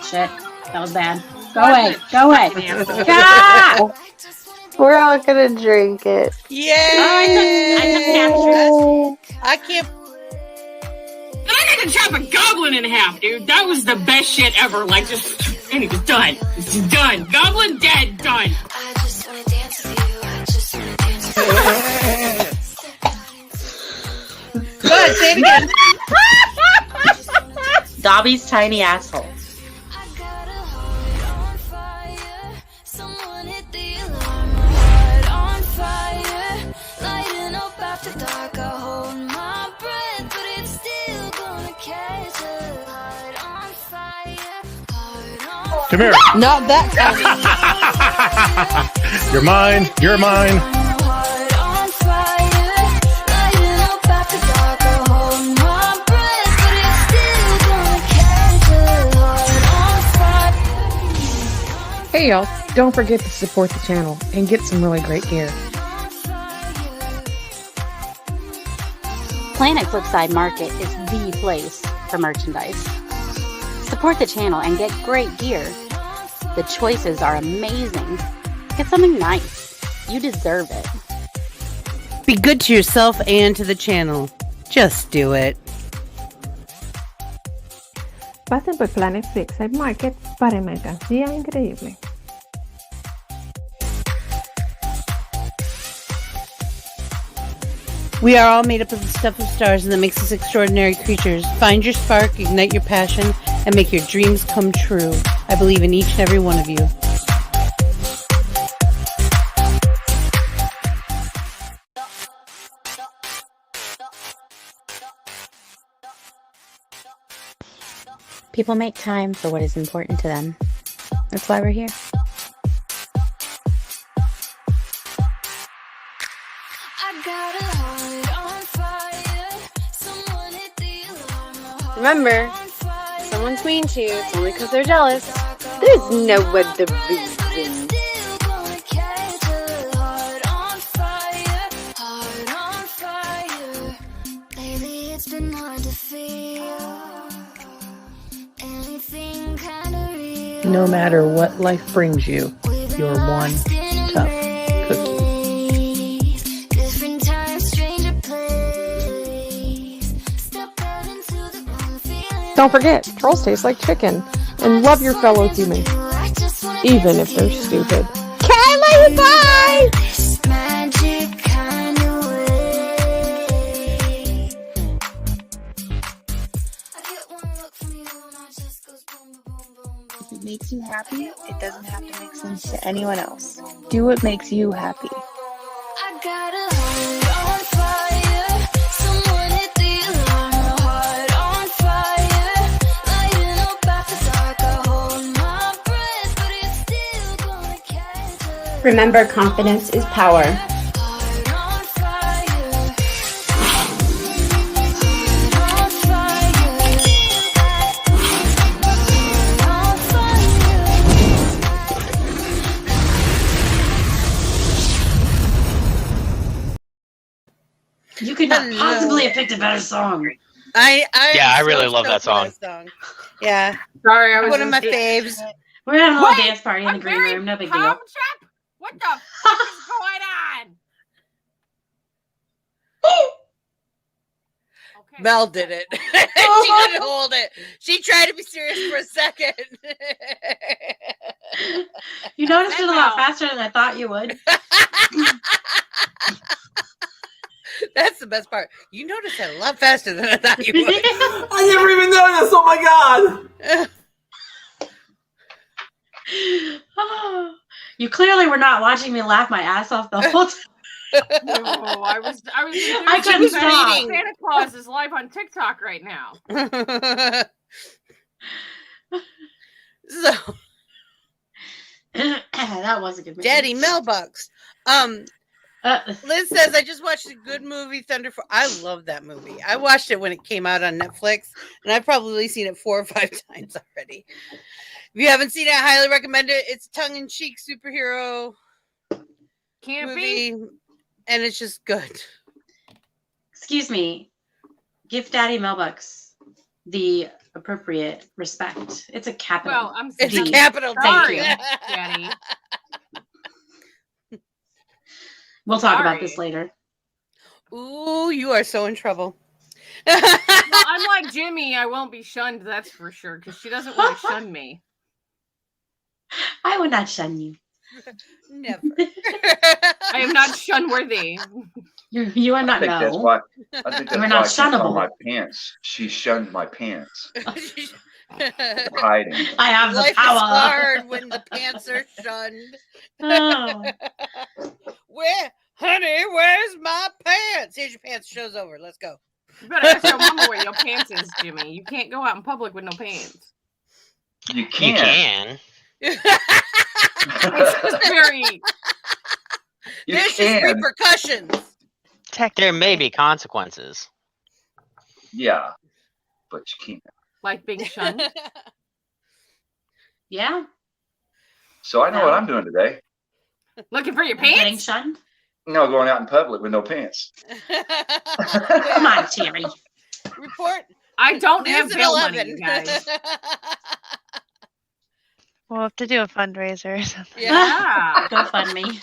Shit. That was bad. Go away. Go away. God! We're all gonna drink it. Yay! I can't. I had to chop a goblin in half, dude. That was the best shit ever. Like, just, and it was done. It's done. Goblin dead, done. Go ahead, say it again. Dobby's tiny asshole. Come here. Not that kind. You're mine. You're mine. Hey y'all, don't forget to support the channel and get some really great gear. Planet Flipside Market is the place for merchandise. Support the channel and get great gear. The choices are amazing. Get something nice. You deserve it. Be good to yourself and to the channel. Just do it. Pasen por Planet Flipside Market para mercancía increíble. We are all made up of the stuff of stars, and that makes us extraordinary creatures. Find your spark, ignite your passion, and make your dreams come true. I believe in each and every one of you. People make time for what is important to them. That's why we're here. Remember, if someone's mean to you, it's only because they're jealous. There's no other reason. No matter what life brings you, you're one tough cookie. Don't forget, trolls taste like chicken. And love your fellow human, even if they're stupid. Kylie, bye! If it makes you happy, it doesn't have to make sense to anyone else. Do what makes you happy. Remember, confidence is power. You could not possibly have picked a better song. I really love that song. Yeah. Sorry, I was one of my faves. We're having a little dance party in the green room. No big deal. What the fuck is going on? Okay. Mel did it. She couldn't hold it. She tried to be serious for a second. You noticed it a lot faster than I thought you would. That's the best part. You noticed it a lot faster than I thought you would. I never even noticed. Oh my god. Oh, you clearly were not watching me laugh my ass off the whole time. No, I couldn't stop. Santa Claus is live on TikTok right now. So that was a good movie. Daddy Melbucks. Liz says, I just watched a good movie, Thunder Force. I love that movie. I watched it when it came out on Netflix, and I've probably seen it 4 or 5 times already. If you haven't seen it, I highly recommend it. It's a tongue-in-cheek superhero movie, and it's just good. Excuse me. Give Daddy Melbucks the appropriate respect. It's a capital. Well, I'm It's a capital. Thank you. Daddy. We'll talk about this later. Ooh, you are so in trouble. Well, unlike Jimmy, I won't be shunned, that's for sure, because she doesn't want to shun me. I would not shun you. Never. I am not shun-worthy. You are not. I think that's why. I think You're that's not why shunnable. my pants. She shunned my pants. Hiding. I have the Life power. is hard when the pants are shunned. Oh. Where's my pants? Here's your pants. Show's over. Let's go. You better ask your mama where your pants is, Jimmy. You can't go out in public with no pants. You can. It's just very. There's just repercussions. There may be consequences. Yeah, but you can't. Like being shunned. Yeah. So I know what I'm doing today. Looking for your pants? Getting shunned? No, going out in public with no pants. Come on, Jerry. Report. I don't have News at bail money, 11. you guys. We'll have to do a fundraiser or something. Yeah. GoFundMe.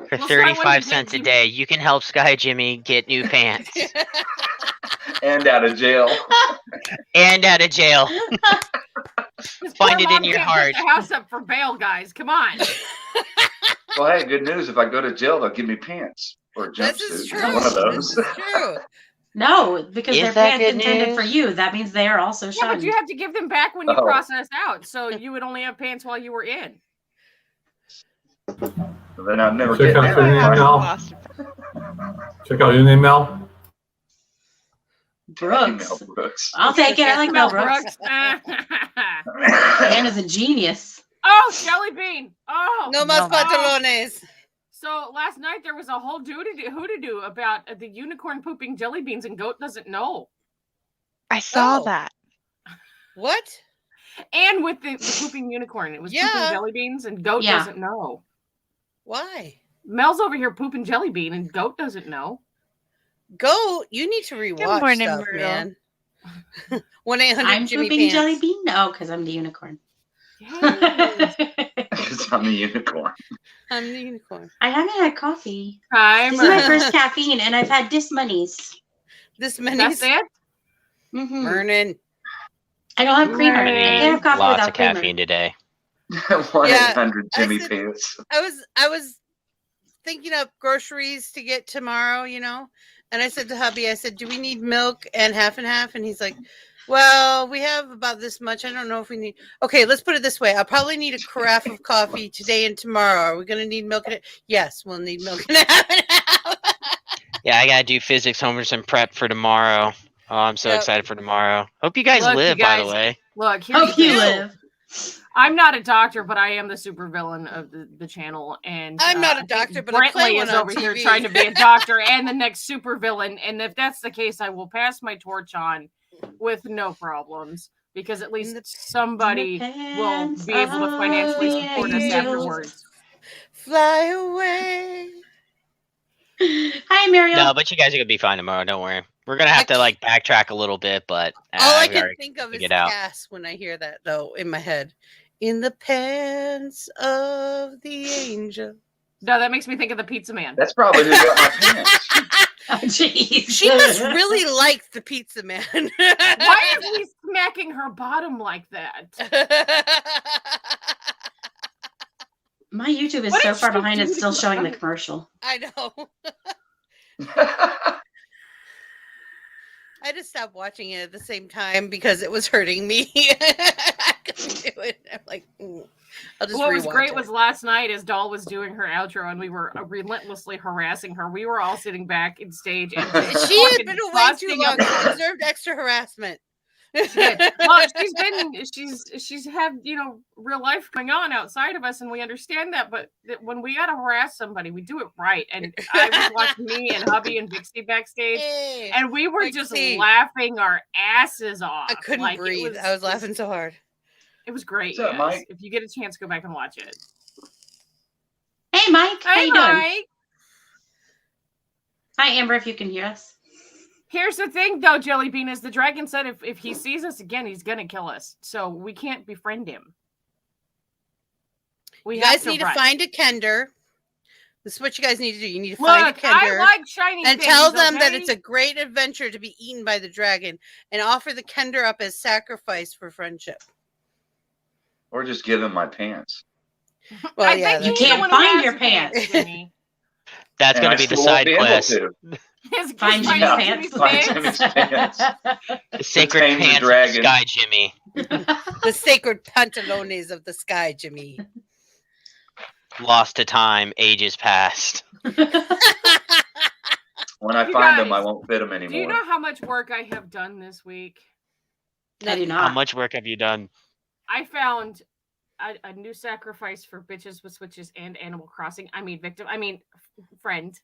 For 35 cents a day, you can help Sky Jimmy get new pants. And out of jail. And out of jail. find Poor it in mom your can't heart. put the house up for bail, guys. Come on. Well, hey, good news. If I go to jail, they'll give me pants or a This is jumpsuit. true. One of those. This is true. No, because Is they're that pants good intended for news? you. That means they are also Yeah, shunned. but you have to give them back when you Oh. process out. So you would only have pants while you were in. Then I'll never Check get out your name, Mel. Check out your name, Mel. Brooks. Mel Brooks. I'll take it. I like Mel Brooks. Man is a genius. Oh, Jelly Bean. Oh. No más pantalones. So last night there was a whole hoodoo about the unicorn pooping jelly beans and Goat doesn't know. I saw Oh. that. What? And with the pooping unicorn. It was Yeah. pooping jelly beans and Goat Yeah. doesn't know. Why? Mel's over here pooping jelly bean and Goat doesn't know. Goat, you need to rewatch morning, stuff, Myrtle. man. 1-800 I'm Jimmy pooping Pants. jelly bean? No, because I'm the unicorn. Because I'm the unicorn. I'm the unicorn. I haven't had coffee. Hi, This is my first caffeine, and I've had Dismonies. This many. That's it? Mm-hmm. Burning. I don't have creamer. I can't have coffee Lots without of creamer. caffeine today. 1-800 Jimmy I said- Pants. I was thinking up groceries to get tomorrow, you know, and I said to hubby, I said, "Do we need milk and half?" And he's like, "Well, we have about this much. I don't know if we need." Okay, let's put it this way: I'll probably need a carafe of coffee today and tomorrow. Are we going to need milk? Yes, we'll need milk and half and half. Yeah, I gotta do physics homework and prep for tomorrow. Oh, I'm so Yep. excited for tomorrow. Hope you guys Look, live, you by the guys- way. Look, here's Hope the you deal. live. I'm not a doctor, but I am the supervillain of the channel. And I'm not a I think doctor, but I play Brentley one is on over here TV. trying to be a doctor and the next supervillain. And if that's the case, I will pass my torch on with no problems. Because at least somebody will be able to financially support us afterwards. Fly away. Hi, Miriam. No, but you guys are gonna be fine tomorrow. Don't worry. We're gonna have to like backtrack a little bit, but All I we can already think of is figured it out. Cass when I hear that, though, in my head. In the pants of the angel. No, that makes me think of the Pizza Man. That's probably who got my pants. Oh, jeez. She must really like the Pizza Man. Why is he smacking her bottom like that? My YouTube is What so did far she behind, do it's to still get showing the on? commercial. I know. I had to stop watching it at the same time because it was hurting me. I couldn't do it. I'm like, I'll just What was rewatch great it. was last night as Doll was doing her outro and we were relentlessly harassing her. We were all sitting back in stage and just She had fucking been away too busting long. up- She deserved extra harassment. She did. Well, she's had, you know, real life going on outside of us, and we understand that. But when we gotta harass somebody, we do it right. And I was watching me and hubby and Vixie backstage, Hey, and we were just Vixie. laughing our asses off. I couldn't Like, breathe. I was laughing so hard. It was great. What's up, Yes. Mike? If you get a chance, go back and watch it. Hey, Mike. How Hey, you doing? Mike. Hi, Amber, if you can hear us. Here's the thing, though, Jelly Bean, is the dragon said if he sees us again, he's gonna kill us. So we can't befriend him. We You have guys need to run. find a Kender. This is what you guys need to do. You need to find a Look, I Kender like shiny and things, tell them that okay? it's a great adventure to be eaten by the dragon and offer the Kender up as sacrifice for friendship. Or just give them my pants. Well, I yeah, think You that's can't one find has your pants. Jimmy. That's And gonna I be the still won't side be able quest. to. Find Find Jimmy's Jimmy's pants. Find pants. Jimmy's pants. The sacred tame the pants of the dragon. sky, Jimmy. the sacred pantalones of the sky, Jimmy. Lost to time, ages past. When I You find them, I guys, won't fit them Do you anymore. know how much work I have done this week? I do How not. much work have you done? I found a new sacrifice for bitches with switches and Animal Crossing. I mean, friend.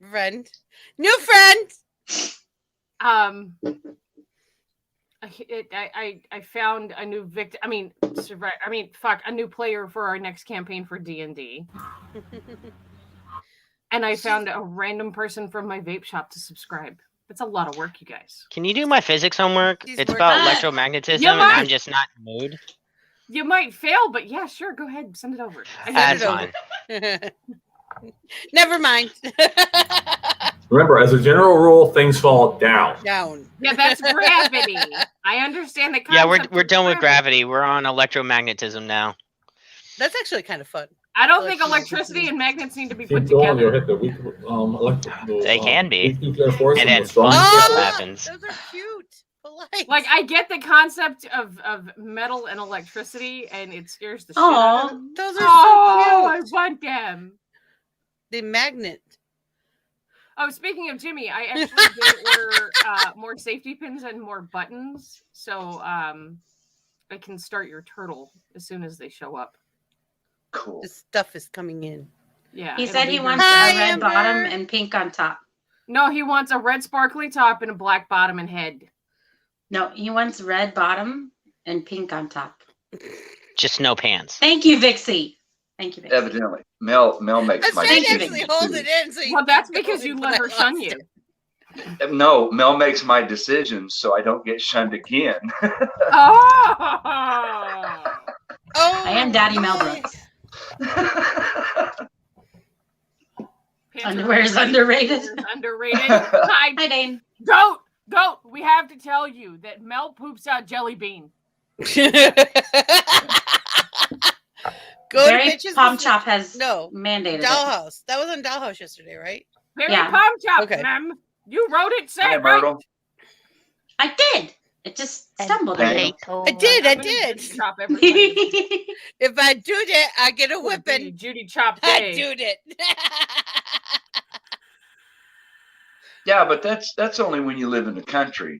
Friend. New friend. I found a new victim. A new player for our next campaign for D&D. And I found a random person from my vape shop to subscribe. That's a lot of work, you guys. Can you do my physics homework? He's It's working about on it. electromagnetism, You and might- I'm just not in the mood. You might fail, but yeah, sure, go ahead, send it over. That's it fine. over. Never mind. Remember, as a general rule, things fall down. Down. Yeah, that's gravity. I understand the concept. Yeah, we're done with gravity. We're on electromagnetism now. That's actually kind of fun. I don't think electricity and magnets need to be put Keep going, you'll together. hit the weak, They can be. weak nuclear force And and then the strong fun nuclear stuff force. happens. Those are cute. Polite. Like, I get the concept of metal and electricity, and it scares the shit out of them. Those are Oh, I so cute. want them. The magnet. Oh, speaking of Jimmy, I actually did order more safety pins and more buttons, so I can start your turtle as soon as they show up. Cool. This stuff is coming in. Yeah. He it'll said be he here wants soon. a red bottom and pink on top. No, he wants a red sparkly top and a black bottom and head. No, he wants red bottom and pink on top. Just no pants. Thank you, Vixie. Thank you, Vixie. Evidently, Mel makes That's my right. decisions. Actually hold it in. So you Well, that's can because go you when let I her lost shun you. it. No, Mel makes my decisions, so I don't get shunned again. Oh! Oh, I am Daddy Mel Brooks. Underwear is underrated. Underrated. Hi, Dane. Goat! We have to tell you that Mel poops out jelly bean. Go Barry to bitches. Palm Chop has no mandated it. Dollhouse. That was on Dollhouse yesterday, right? Very Yeah. palm chop, Okay. ma'am. You wrote it, say Hi, it right. Myrtle. I did. It just stumbled. Hey. I did. I'm gonna Judy chop everybody. If I do that, I get a whipping. Judy chop I day. do it. Yeah, but that's only when you live in the country.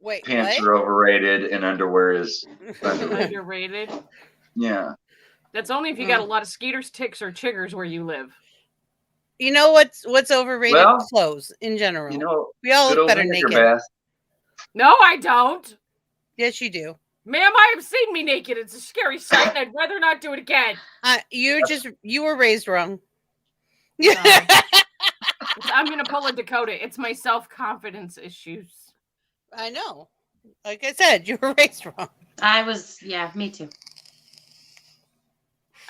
Wait, Pants what? are overrated and underwear is underrated. Underrated. Yeah. That's only if you got a lot of skeeters, ticks, or chiggers where you live. You know what's overrated? Well, Clothes in general. You know, we all good look old better vinegar naked. bath. No, I don't. Yes, you do. Ma'am, I have seen me naked. It's a scary sight, and I'd rather not do it again. You were raised wrong. I'm gonna pull a Dakota. It's my self-confidence issues. I know. Like I said, you were raised wrong. Me too.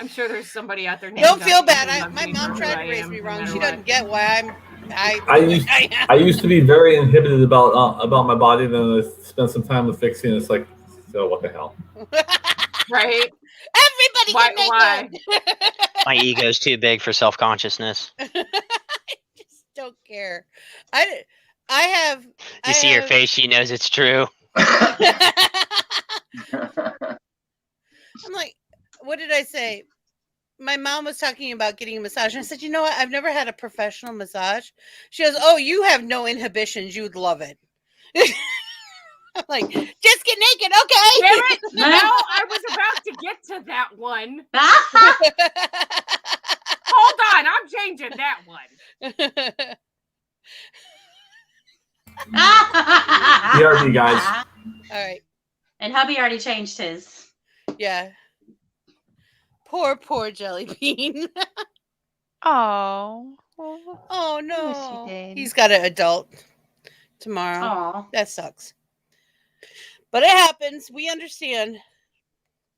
I'm sure there's somebody out there. Don't feel bad. My mom tried to raise me wrong. She doesn't get why I used to be very inhibited about my body. Then I spent some time with fixing. And it's like, so what the hell? Right? Everybody get naked. My ego's too big for self-consciousness. Don't care. I have. You see her face, she knows it's true. I'm like, what did I say? My mom was talking about getting a massage. And I said, you know what? I've never had a professional massage. She goes, oh, you have no inhibitions. You'd love it. I'm like, just get naked, okay? Damn it! No, I was about to get to that one. Hold on, I'm changing that one. BRB, guys. All right. And hubby already changed his. Yeah. Poor jelly bean. Oh. Oh no. Yes, he did. He's got an adult tomorrow. Aw. That sucks. But it happens. We understand.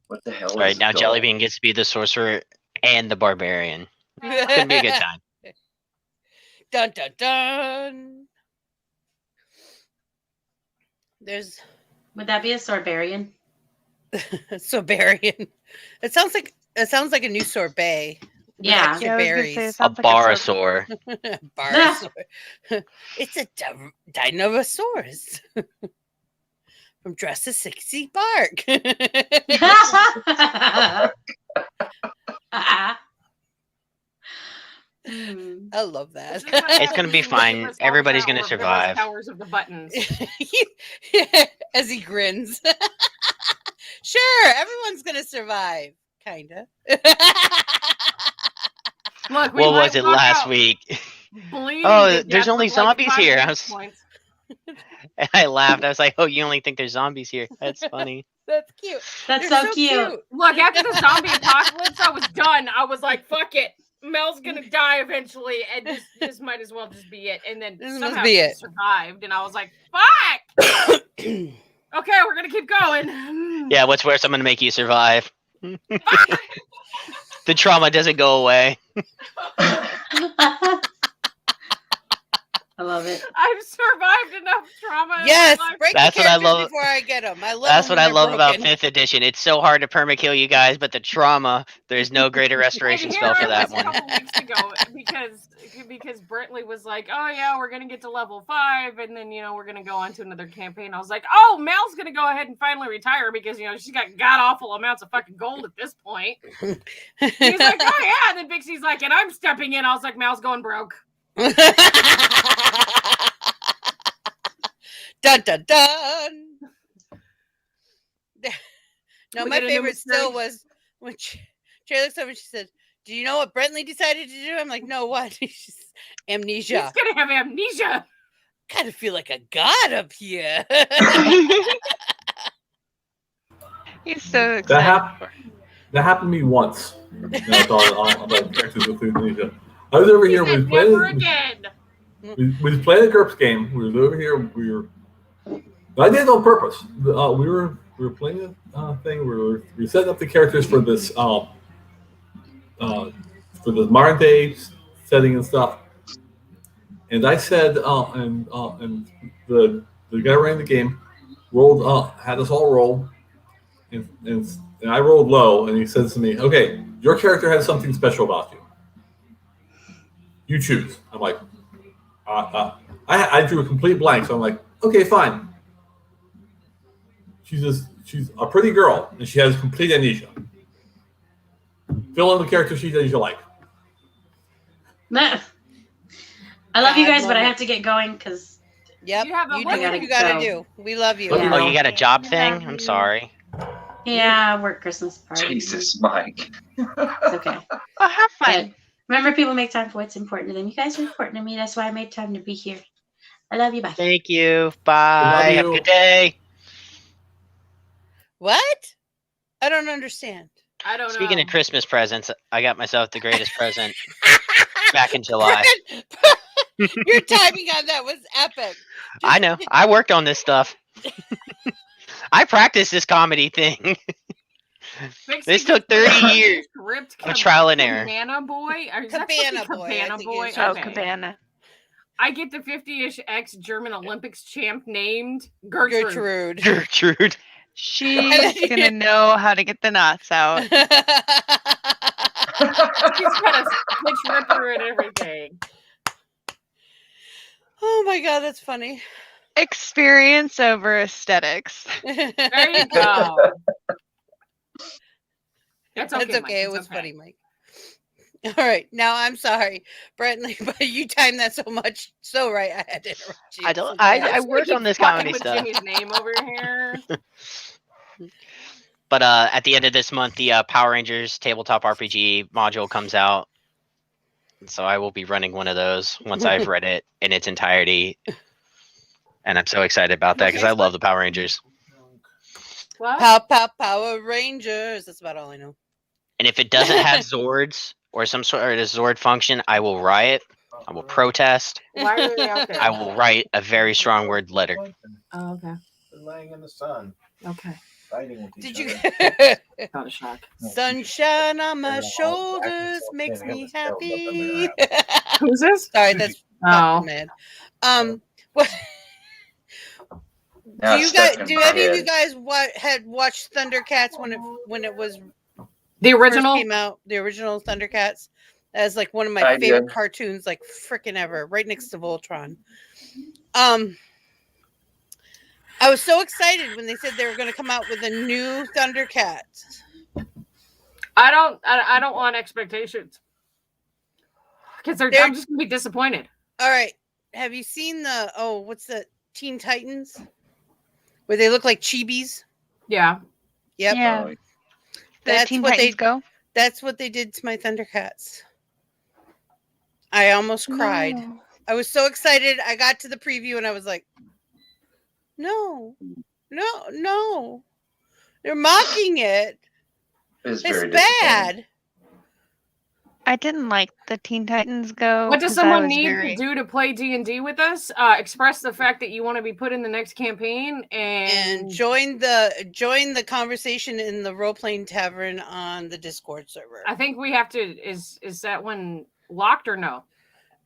What the hell? All right, is now dog? Jellybean gets to be the sorcerer and the barbarian. Could be a good time. Dun dun dun. Would that be a sorbarian? Sorbarian. It sounds like a new sorbet. with Yeah. extra Yeah, I was gonna berries. say, it A sounds like barosaur. Barosaur. It's a dinosaurus from Jurassic Park. I love that. It's gonna be fine. Everybody's gonna survive. Powers of the buttons. As he grins. Sure, everyone's gonna survive. Kinda. Look, What was it last week? Oh, there's only zombies here. And I laughed. I was like, "Oh, you only think there's zombies here? That's funny." That's cute. That's You're so cute. Look, after the zombie apocalypse, I was done. I was like, "Fuck it, Mel's gonna die eventually, and this might as well just be it." And then This somehow must be she it. survived, and I was like, "Fuck." Okay, we're gonna keep going. Yeah, what's worse? I'm gonna make you survive. The trauma doesn't go away. I love it. I've survived enough trauma. Yes, in my life. break That's the what I characters love. before I get them. I love. That's them what I when they're love about broken. 5th edition. It's so hard to permakill you guys, but the trauma, there's no greater restoration And spell here for I that was a one. couple weeks ago because Brentley was like, "Oh yeah, we're gonna get to level 5, and then we're gonna go on to another campaign." I was like, "Oh, Mel's gonna go ahead and finally retire because she's got god awful amounts of fucking gold at this point." He's like, "Oh yeah," and then Vixie's like, "And I'm stepping in." I was like, "Mel's going broke." Dun dun dun. No, We my get a new favorite still mystery. was when Trey looks over and she said, "Do you know what Brentley decided to do?" I'm like, "No, what?" She's amnesia. He's gonna have amnesia. Kind of feel like a god up here. He's so excited. That happened to me once. I thought about characters with amnesia. I was over here. We was playing a GURPS game. We was over here. I did it on purpose. We were playing a thing. We were setting up the characters for this for the modern day setting and stuff. And I said, and the guy who ran the game rolled had us all roll, and I rolled low, and he says to me, "Okay, your character has something special about you. You choose." I'm like, I drew a complete blank, so I'm like, "Okay, fine." She's a pretty girl, and she has complete amnesia. Fill in the character sheet that you like. I love you guys, but I have to get going because. Yep, you do what you gotta do. We love you. Oh, you got a job thing? I'm sorry. Yeah, work Christmas party. Jesus, Mike. It's okay. Oh, have fun. But remember, people make time for what's important to them. You guys are important to me. That's why I made time to be here. I love you. Bye. Thank you. Bye. you. Have a good day. What? I don't understand. I don't know. Speaking of Christmas presents, I got myself the greatest present back in July. Your timing on that was epic. I know. I worked on this stuff. I practiced this comedy thing. This took 30 years of trial and error. Cabana Boy? Cabana Boy. Oh, Cabana. I get the 50-ish ex-German Olympics champ named Gertrude. Gertrude. She's gonna know how to get the knots out. She's got a pitch ripper and everything. Oh my god, that's funny. Experience over aesthetics. There you go. That's okay. That's okay. It was funny, Mike. All right. Now I'm sorry, Brentley, but you timed that so much so right. I had to interrupt you. I work on this comedy with stuff. Jimmy's name over here. But at the end of this month, the Power Rangers tabletop RPG module comes out. So I will be running one of those once I've read it in its entirety. And I'm so excited about that because I love the Power Rangers. What? Power Rangers. That's about all I know. And if it doesn't have Zords or some sort of Zord function, I will riot. I will protest. Why are they out there? I will write a very strong word letter. Oh, okay. They're laying in the sun. Okay. Fighting with each Did other. you? Not a shock. Sunshine on my shoulders makes me happy. Who's this? Sorry, that's man. What? Now Do any of you guys had watched Thundercats when it was the original first came out? The original Thundercats. That's like one of my favorite cartoons, like freaking ever, right next to Voltron. I was so excited when they said they were going to come out with a new Thundercats. I don't want expectations because I'm just gonna be disappointed. All right, have you seen what's the Teen Titans where they look like chibis? Yeah. Yep. Yeah. That's Teen Titans Go. That's what they did to my Thundercats. I almost cried. No. I was so excited. I got to the preview and I was like, no. They're mocking it. It's bad. I didn't like the Teen Titans Go. What does someone need to do to play D&D with us? Express the fact that you want to be put in the next campaign and join the conversation in the role-playing tavern on the Discord server. I think we have to. Is that one locked or no?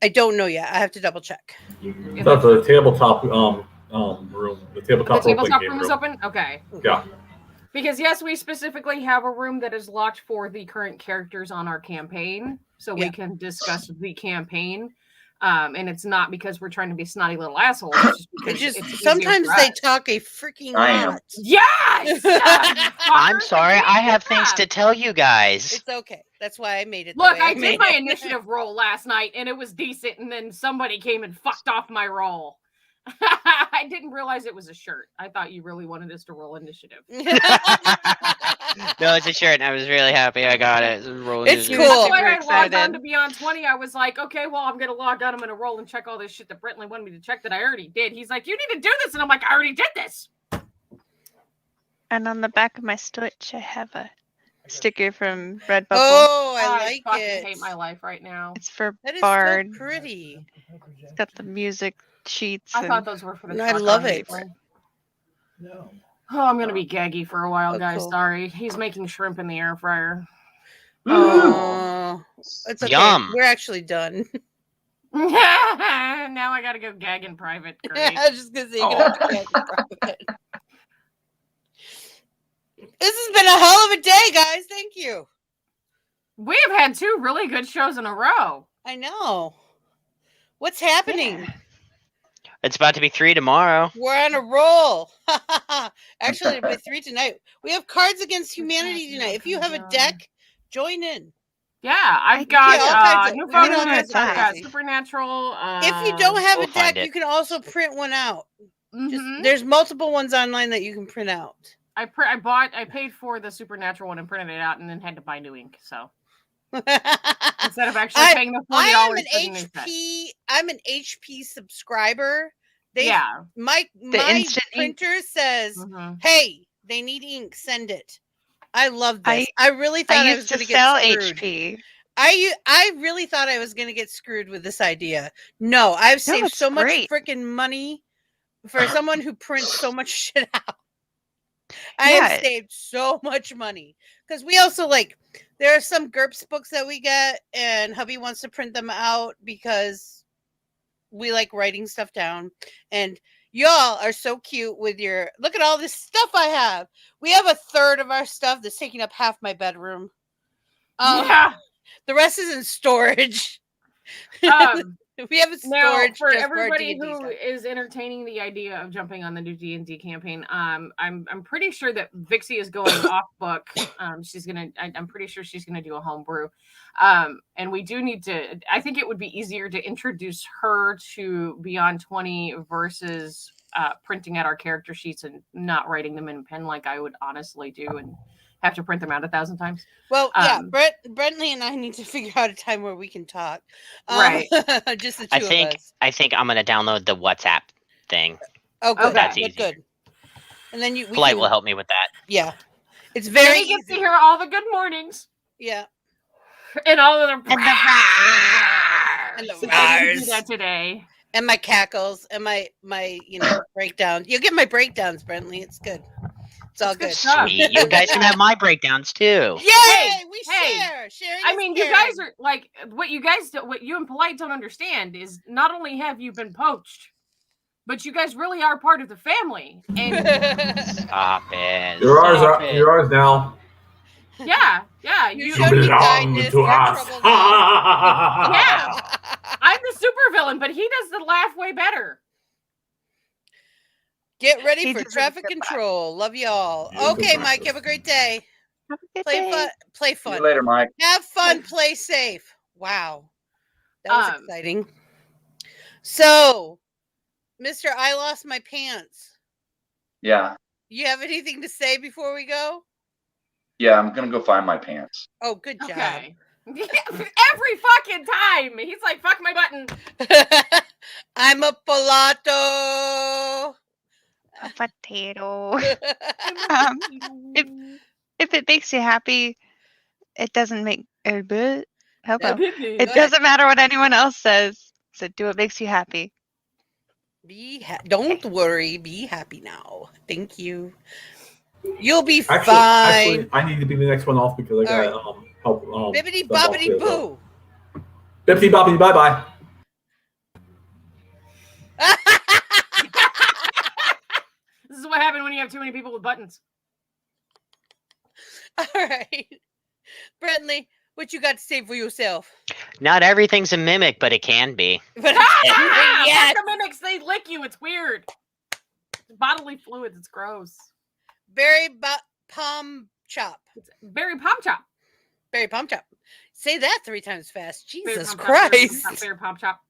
I don't know yet. I have to double check. That's the tabletop room. The tabletop The tabletop game room is open? Okay. Yeah. Because yes, we specifically have a room that is locked for the current characters on our campaign, so we can discuss the campaign. And it's not because we're trying to be snotty little assholes. It's just because it's sometimes they talk a freaking lot. Yes. I'm sorry, I have things to tell you guys. It's okay. That's why I made it. Look, I did my initiative roll last night, and it was decent. And then somebody came and fucked off my roll. I didn't realize it was a shirt. I thought you really wanted us to roll initiative. No, it's a shirt, and I was really happy I got it. It's cool. That's why I logged on to Beyond 20. I was like, okay, well, I'm going to log on. I'm going to roll and check all this shit that Brentley wanted me to check that I already did. He's like, you need to do this. And I'm like, I already did this. And on the back of my Switch, I have a sticker from Redbubble. Oh, I like it. it. I hate my life right now. It's for That is Bard. so pretty. It's got the music sheets. I thought those were for the I truck, love it. honestly. Oh, I'm going to be gaggy for a while, guys. cool. Sorry. He's making shrimp in the air fryer. Oh, it's okay. Yum. We're actually done. Now I got to go gag in private. Great. I was just gonna say, you're gonna have to gag in private. This has been a hell of a day, guys. Thank you. We have had 2 really good shows in a row. I know. What's happening? It's about to be 3 tomorrow. We're on a roll. Actually, it'll be 3 tonight. We have Cards Against Humanity tonight. If you have a deck, join in. Yeah, I've got all kinds of- new we got all photos. kinds of I've got crazy. Supernatural. If you don't have We'll a deck, find it. you can also print one out. Mhm. Just, there's multiple ones online that you can print out. I paid for the Supernatural one and printed it out, and then had to buy new ink. So instead of actually paying the $40 I am an for the new set. HP. I'm an HP subscriber. Yeah. My instant ink. printer says, Mhm. "Hey, they need ink. Send it." I love this. I really thought I I was used to going to sell get screwed. HP. I really thought I was going to get screwed with this idea. No, I've saved it's so much great. freaking money for someone who prints so much shit out. I Yeah. have saved so much money because we also there are some GURPS books that we get, and hubby wants to print them out because we like writing stuff down. And y'all are so cute with your look at all this stuff I have. We have a third of our stuff that's taking up half my bedroom. Yeah. The rest is in storage. We have a Now, storage for just our everybody D&D who stuff. is entertaining the idea of jumping on the new D&D campaign, I'm pretty sure that Vixie is going off book. I'm pretty sure she's gonna do a homebrew, and we do need to. I think it would be easier to introduce her to Beyond 20 versus printing out our character sheets and not writing them in pen like I would honestly do and have to print them out 1,000 times. Well, yeah, Brentley and I need to figure out a time where we can talk. Right. Just the two of us. I think I'm gonna download the WhatsApp thing. Oh, good. That's Good, easy. good. And then Polite will help me with that. Yeah. It's Then very he gets to hear all the good mornings. Yeah. And all of the And the So I didn't do R's. that today. And my cackles and my breakdowns. You'll get my breakdowns, Brentley. It's good. It's all good. Sweet. You guys can have my breakdowns too. Yay! We share. Sharing I is mean, you caring. guys are like what you and Polite don't understand is not only have you been poached, but you guys really are part of the family. And Stop it. You're ours. Stop it. You're ours now. yeah, You belong to us. Yeah. I'm the supervillain, but he does the laugh way better. Get ready He for deserves traffic a goodbye. control. Love y'all. Yeah, Okay, goodbye. Mike. Have a great day. Have a good Play day. fun. Play See you fun. later, Mike. Have fun. Play safe. Wow, that was Um, exciting. So, Mr. I lost my pants. Yeah. You have anything to say before we go? Yeah, I'm gonna go find my pants. Oh, good job. Okay. Every fucking time he's like, "Fuck my button." I'm a palato. A potato. If it makes you happy, it doesn't make hello. It doesn't matter what anyone else says. So do what makes you happy. Don't worry. Be happy now. Thank you. You'll be Actually, fine. I need to be the next one off because I got help. Bibbidi stuff off bobbidi there, boo. so. Bibbidi bobbidi bye bye. This is what happened when you have too many people with buttons. All right. Brentley, what you got to say for yourself? Not everything's a mimic, but it can be. But Yes. The mimics, they lick you. It's weird. It's bodily fluids. It's gross. Berry palm chop. Berry palm chop. Berry palm chop. Say that 3 times fast. Jesus Berry Christ. chop, berry palm chop.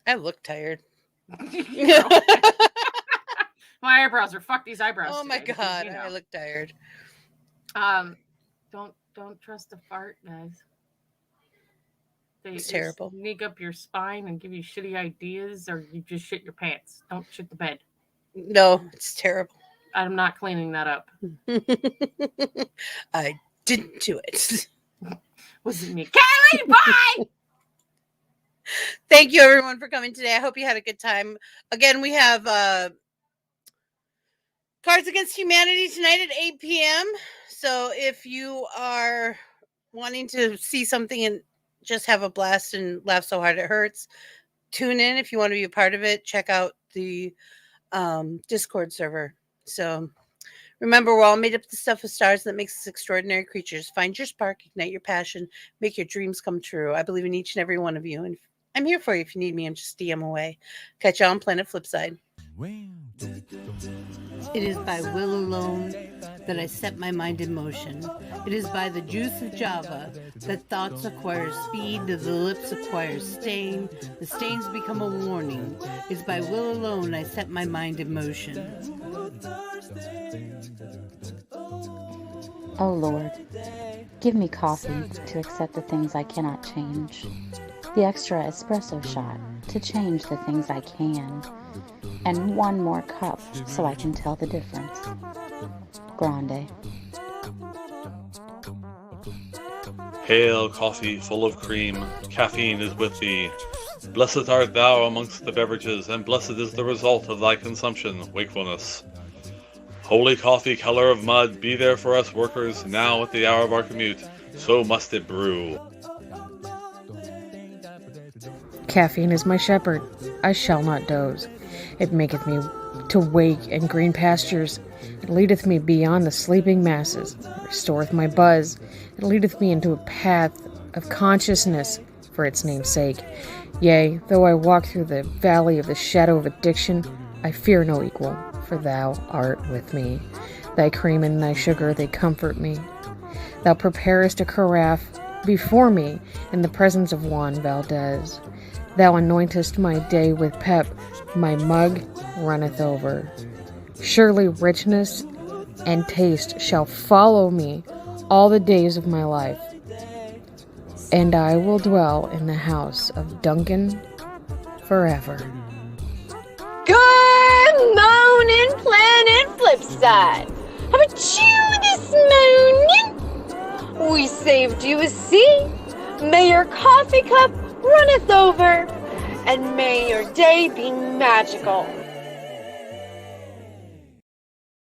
I look tired. My eyebrows are fuck these eyebrows. Oh my today god, because, I look tired. Don't trust a fart, guys. It's terrible. Sneak up your spine and give you shitty ideas, or you just shit your pants. Don't shit the bed. No, it's terrible. I'm not cleaning that up. I didn't do it. Wasn't me. Kelly, bye! Thank you, everyone, for coming today. I hope you had a good time. Again, we have Cards Against Humanity tonight at 8 p.m. So if you are wanting to see something and just have a blast and laugh so hard it hurts, tune in. If you want to be a part of it, check out the Discord server. So remember, we're all made up of the stuff of stars that makes us extraordinary creatures. Find your spark, ignite your passion, make your dreams come true. I believe in each and every one of you, and I'm here for you if you need me. I'm just DM away. Catch you on Planet Flipside. It is by will alone that I set my mind in motion. It is by the juice of Java that thoughts acquire speed, the lips acquire stain, the stains become a warning. It's by will alone I set my mind in motion. Oh Lord, give me coffee to accept the things I cannot change, the extra espresso shot to change the things I can, and one more cup so I can tell the difference. Grande. Hail, coffee full of cream, caffeine is with thee. Blessed art thou amongst the beverages, and blessed is the result of thy consumption, wakefulness. Holy coffee, color of mud, be there for us workers, now at the hour of our commute, so must it brew. Caffeine is my shepherd, I shall not doze. It maketh me to wake in green pastures. It leadeth me beyond the sleeping masses. It restoreth my buzz. It leadeth me into a path of consciousness for its name's sake. Yea, though I walk through the valley of the shadow of addiction, I fear no equal, for thou art with me. Thy cream and thy sugar, they comfort me. Thou preparest a carafe before me in the presence of Juan Valdez. Thou anointest my day with pep, my mug runneth over. Surely richness and taste shall follow me all the days of my life, and I will dwell in the house of Duncan forever. Good morning, Planet Flipside. How about you this morning? We saved you a seat. May your coffee cup runneth over, and may your day be magical.